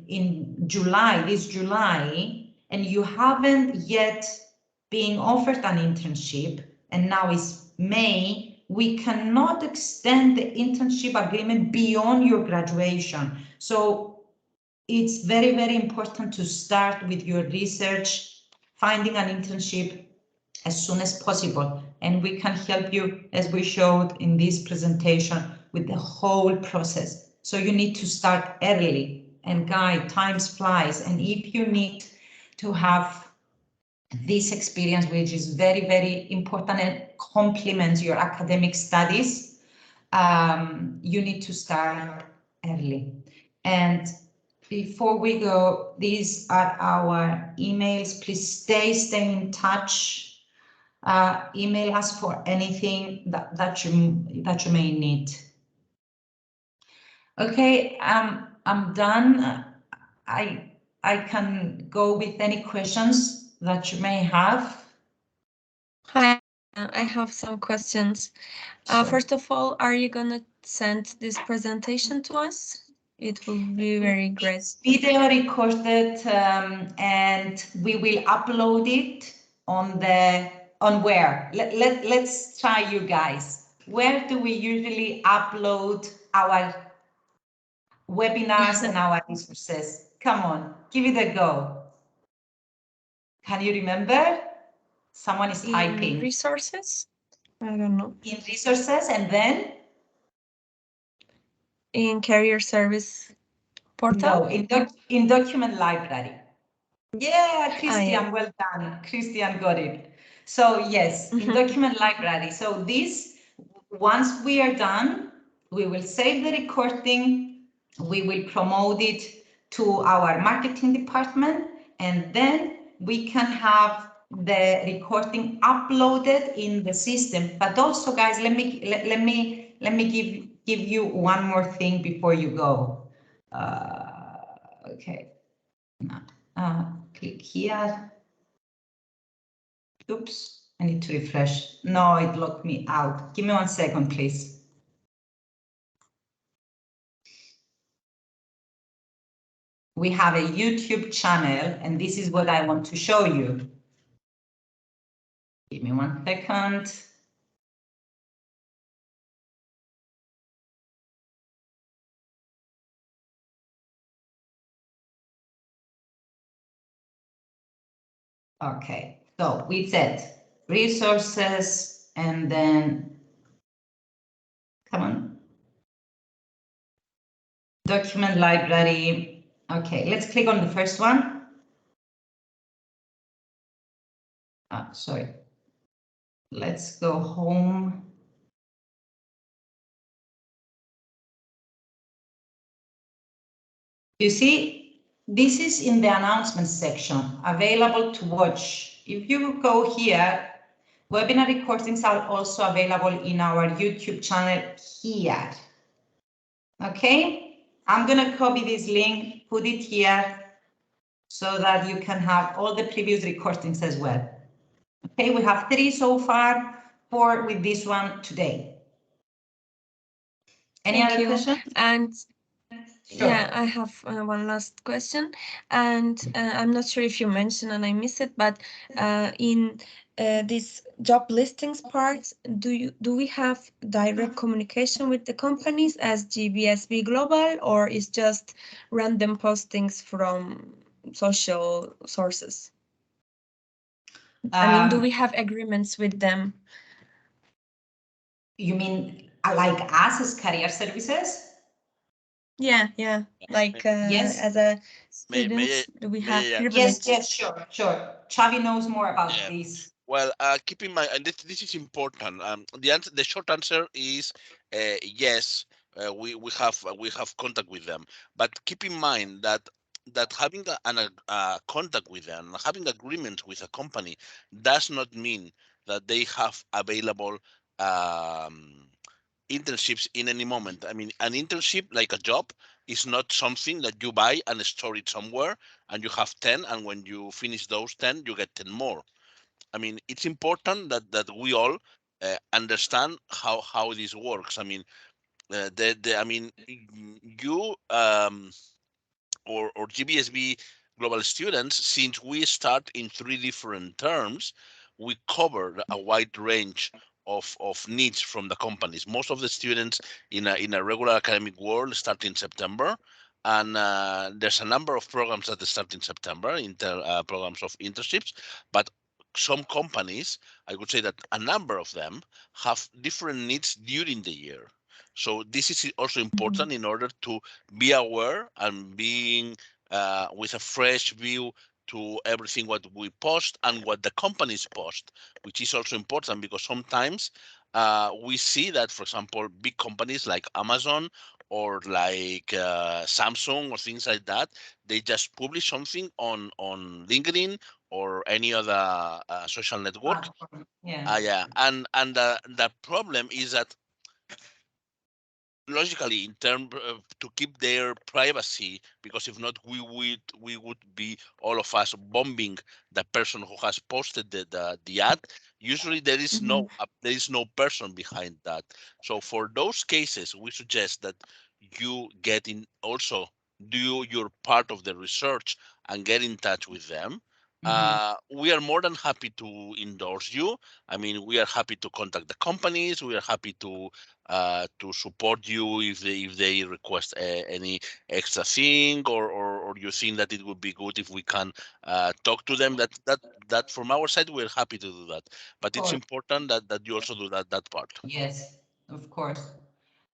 in July, this July, and you haven't yet been offered an internship, and now it's May, we cannot extend the internship agreement beyond your graduation. So it's very, very important to start with your research, finding an internship as soon as possible. And we can help you, as we showed in this presentation, with the whole process. So you need to start early, and guys, time flies. And if you need to have this experience, which is very, very important and complements your academic studies, you need to start early. And before we go, these are our emails. Please stay in touch. Email us for anything that you may need. Okay, I'm done. I can go with any questions that you may have. Hi, I have some questions. Sure. First of all, are you gonna send this presentation to us? It will be very great. Video recorded, and we will upload it on where? Let's try, you guys. Where do we usually upload our webinars and our resources? Come on, give it a go. Can you remember? Someone is typing. Resources? I don't know. In resources, and then? In career service portal? No, in document library. Yeah, Christian, yeah. well done. Christian got it. So yes, in document library. So this, once we are done, we will save the recording, we will promote it to our marketing department, and then we can have the recording uploaded in the system. But also, guys, let me give you one more thing before you go. Okay. Click here. Oops, I need to refresh. No, it locked me out. Give me 1 second, please. We have a YouTube channel, and this is what I want to show you. Give me 1 second. Okay, so we said resources, and then, come on, document library. Okay, let's click on the first one. Sorry. Let's go home. You see, this is in the announcements section, available to watch. If you go here, webinar recordings are also available in our YouTube channel here. Okay, I'm gonna copy this link, put it here, so that you can have all the previous recordings as well. Okay, we have 3 so far, 4 with this one today. Any other question? And Sure. yeah, I have one last question, and I'm not sure if you mentioned and I missed it, but in this job listings part, do we have direct communication with the companies as GBSB Global, or is just random postings from social sources? I mean, do we have agreements with them? You mean like us as career services? Yeah, like Yes. as a May- student, may I- do we may have I- privileges? Yes, sure. Xavi knows more about Yeah. this. Well, keep in mind, and this is important. The short answer is yes. We have contact with them, but keep in mind that having a contact with them, having agreement with a company, does not mean that they have available internships in any moment. I mean, an internship, like a job, is not something that you buy and store it somewhere, and you have 10, and when you finish those 10, you get 10 more. I mean, it's important that we all understand how this works. I mean, you or GBSB global students, since we start in 3 different terms, we cover a wide range of needs from the companies. Most of the students in a regular academic world start in September, and there's a number of programs that start in September, programs of internships, but some companies, I would say that a number of them have different needs during the year. So this is also important in order to be aware and being with a fresh view to everything what we post and what the companies post, which is also important because sometimes we see that, for example, big companies like Amazon or like Samsung or things like that, they just publish something on LinkedIn or any other social network. Yeah. And the problem is that logically in terms to keep their privacy, because if not we would be all of us bombing the person who has posted the ad. Usually there is no person behind that. So for those cases we suggest that you get in, also do your part of the research and get in touch with them. We are more than happy to endorse you. I mean, we are happy to contact the companies. We are happy to to support you if they request any extra thing, or you think that it would be good if we can talk to them. That from our side we're happy to do that, but it's important that you also do that part. Yes, of course.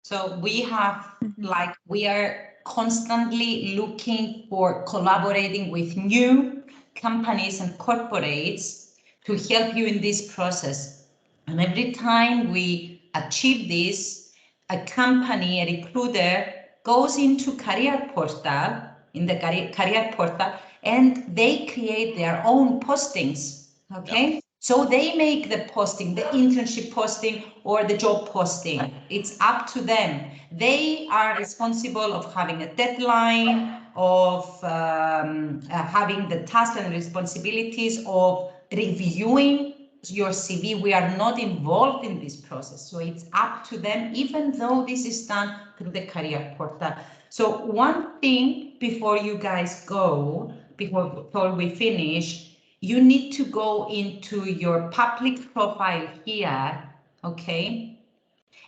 So we have like we are constantly looking for collaborating with new companies and corporates to help you in this process. And every time we achieve this, a company, a recruiter goes into career portal, in the career portal, and they create their own postings. Okay. Yeah. So they make the posting, the internship posting or the job posting. It's up to them. They are responsible of having a deadline, of having the tasks and responsibilities of reviewing your CV. We are not involved in this process. So it's up to them, even though this is done through the career portal. So one thing before you guys go, before we finish, you need to go into your public profile here, okay,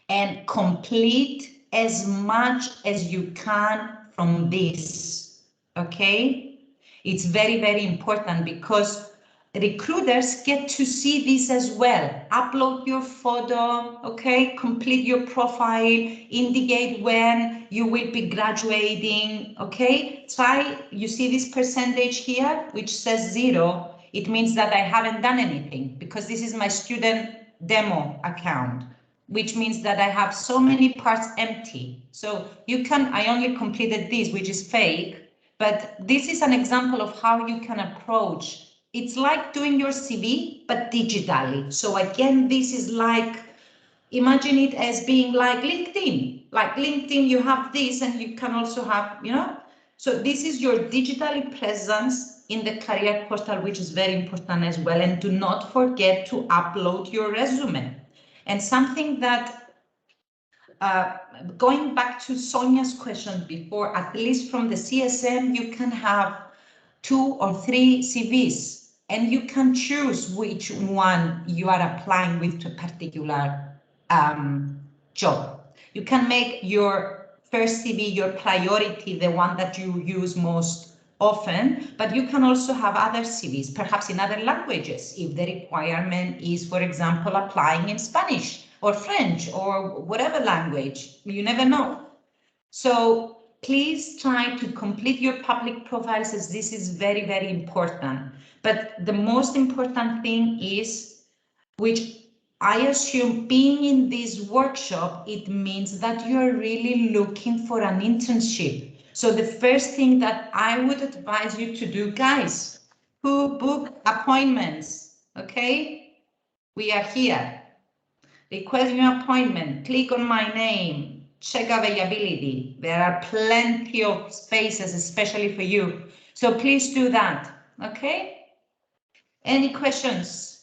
and complete as much as you can from this, okay? It's very, very important because recruiters get to see this as well. Upload your photo, okay? Complete your profile, indicate when you will be graduating, okay? Try, you see this percentage here, which says 0. It means that I haven't done anything because this is my student demo account, which means that I have so many parts empty. So you can, I only completed this, which is fake, but this is an example of how you can approach. It's like doing your CV, but digitally. So again, this is like, imagine it as being like LinkedIn. Like LinkedIn, you have this and you can also have, you know, so this is your digitally presence in the career portal, which is very important as well. And do not forget to upload your resume. And something that, going back to Sonia's question before, at least from the CSM, you can have 2 or 3 CVs and you can choose which one you are applying with to a particular job. You can make your first CV your priority, the one that you use most often, but you can also have other CVs, perhaps in other languages, if the requirement is, for example, applying in Spanish or French or whatever language, you never know. So please try to complete your public profiles, as this is very, very important. But the most important thing is, which I assume being in this workshop, it means that you're really looking for an internship. So the first thing that I would advise you to do, guys, who book appointments, okay? We are here. Request your appointment, click on my name, check availability. There are plenty of spaces, especially for you. So please do that, okay? Any questions?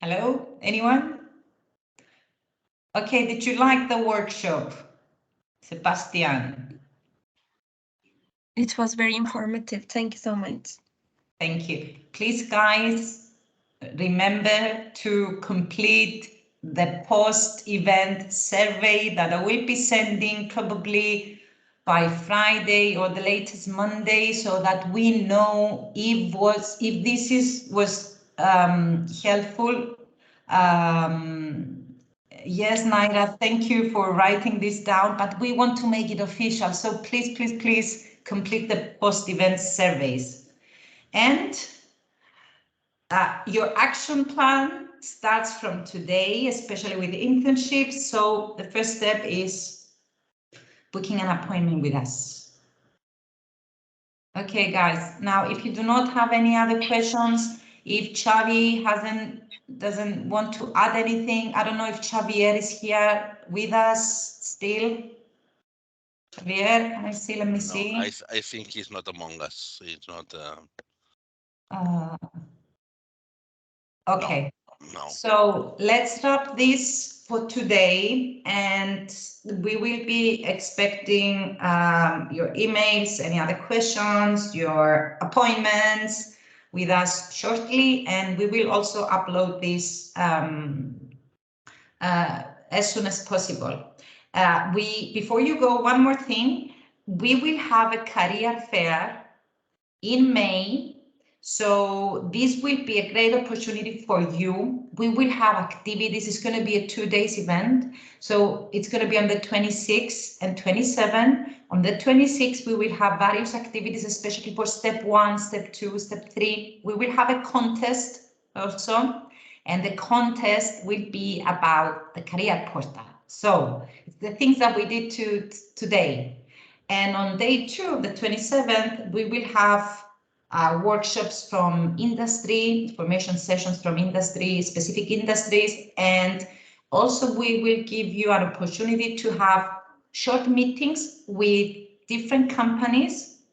Hello, anyone? Okay, did you like the workshop, Sebastian? It was very informative. Thank you so much. Thank you. Please, guys, remember to complete the post-event survey that I will be sending probably by Friday or the latest Monday, so that we know if this was helpful. Yes, Naira, thank you for writing this down, but we want to make it official. So please, please, please complete the post-event surveys. And your action plan starts from today, especially with internships. So the first step is booking an appointment with us. Okay, guys. Now, if you do not have any other questions, if Xavi doesn't want to add anything, I don't know if Xavier is here with us still. Xavier, can I see? Let me see. I think he's not among us. He's not. Okay. No. So let's wrap this for today, and we will be expecting your emails, any other questions, your appointments. with us shortly, and we will also upload this as soon as possible. Before you go, one more thing, we will have a career fair in May. So this will be a great opportunity for you. We will have activities. It's going to be a 2-day event. So it's going to be on the 26th and 27th. On the 26th, we will have various activities, especially for step 1, step 2, step 3. We will have a contest also. And the contest will be about the career portal. So it's the things that we did today. And on day 2, the 27th, we will have workshops from industry, information sessions from industry, specific industries, and also we will give you an opportunity to have short meetings with different companies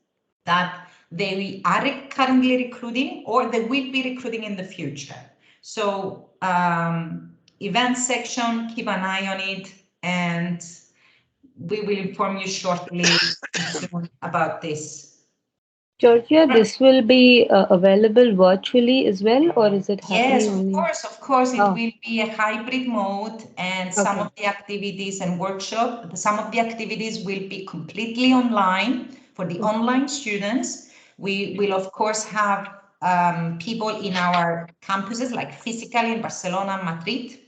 that they are currently recruiting or they will be recruiting in the future. So event section, keep an eye on it, and we will inform you shortly soon about this. Georgia, this will be available virtually as well, or is it happening Yes, only? of course, it Oh. will be a hybrid mode, and some Okay. of the activities and some of the activities will be completely online for the online students. We will, of course, have people in our campuses, like physically in Barcelona, Madrid,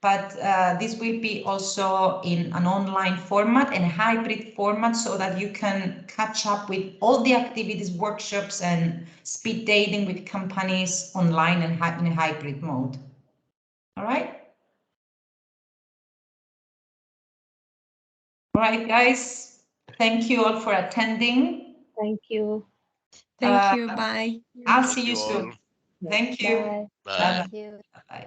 but this will be also in an online format and a hybrid format so that you can catch up with all the activities, workshops, and speed dating with companies online and in a hybrid mode. All right. All right, guys. Thank you all for attending. Thank you. Thank you. Bye. I'll Thank see you you soon. all. Thank you. Bye. Bye. Bye-bye. Thank you. Bye.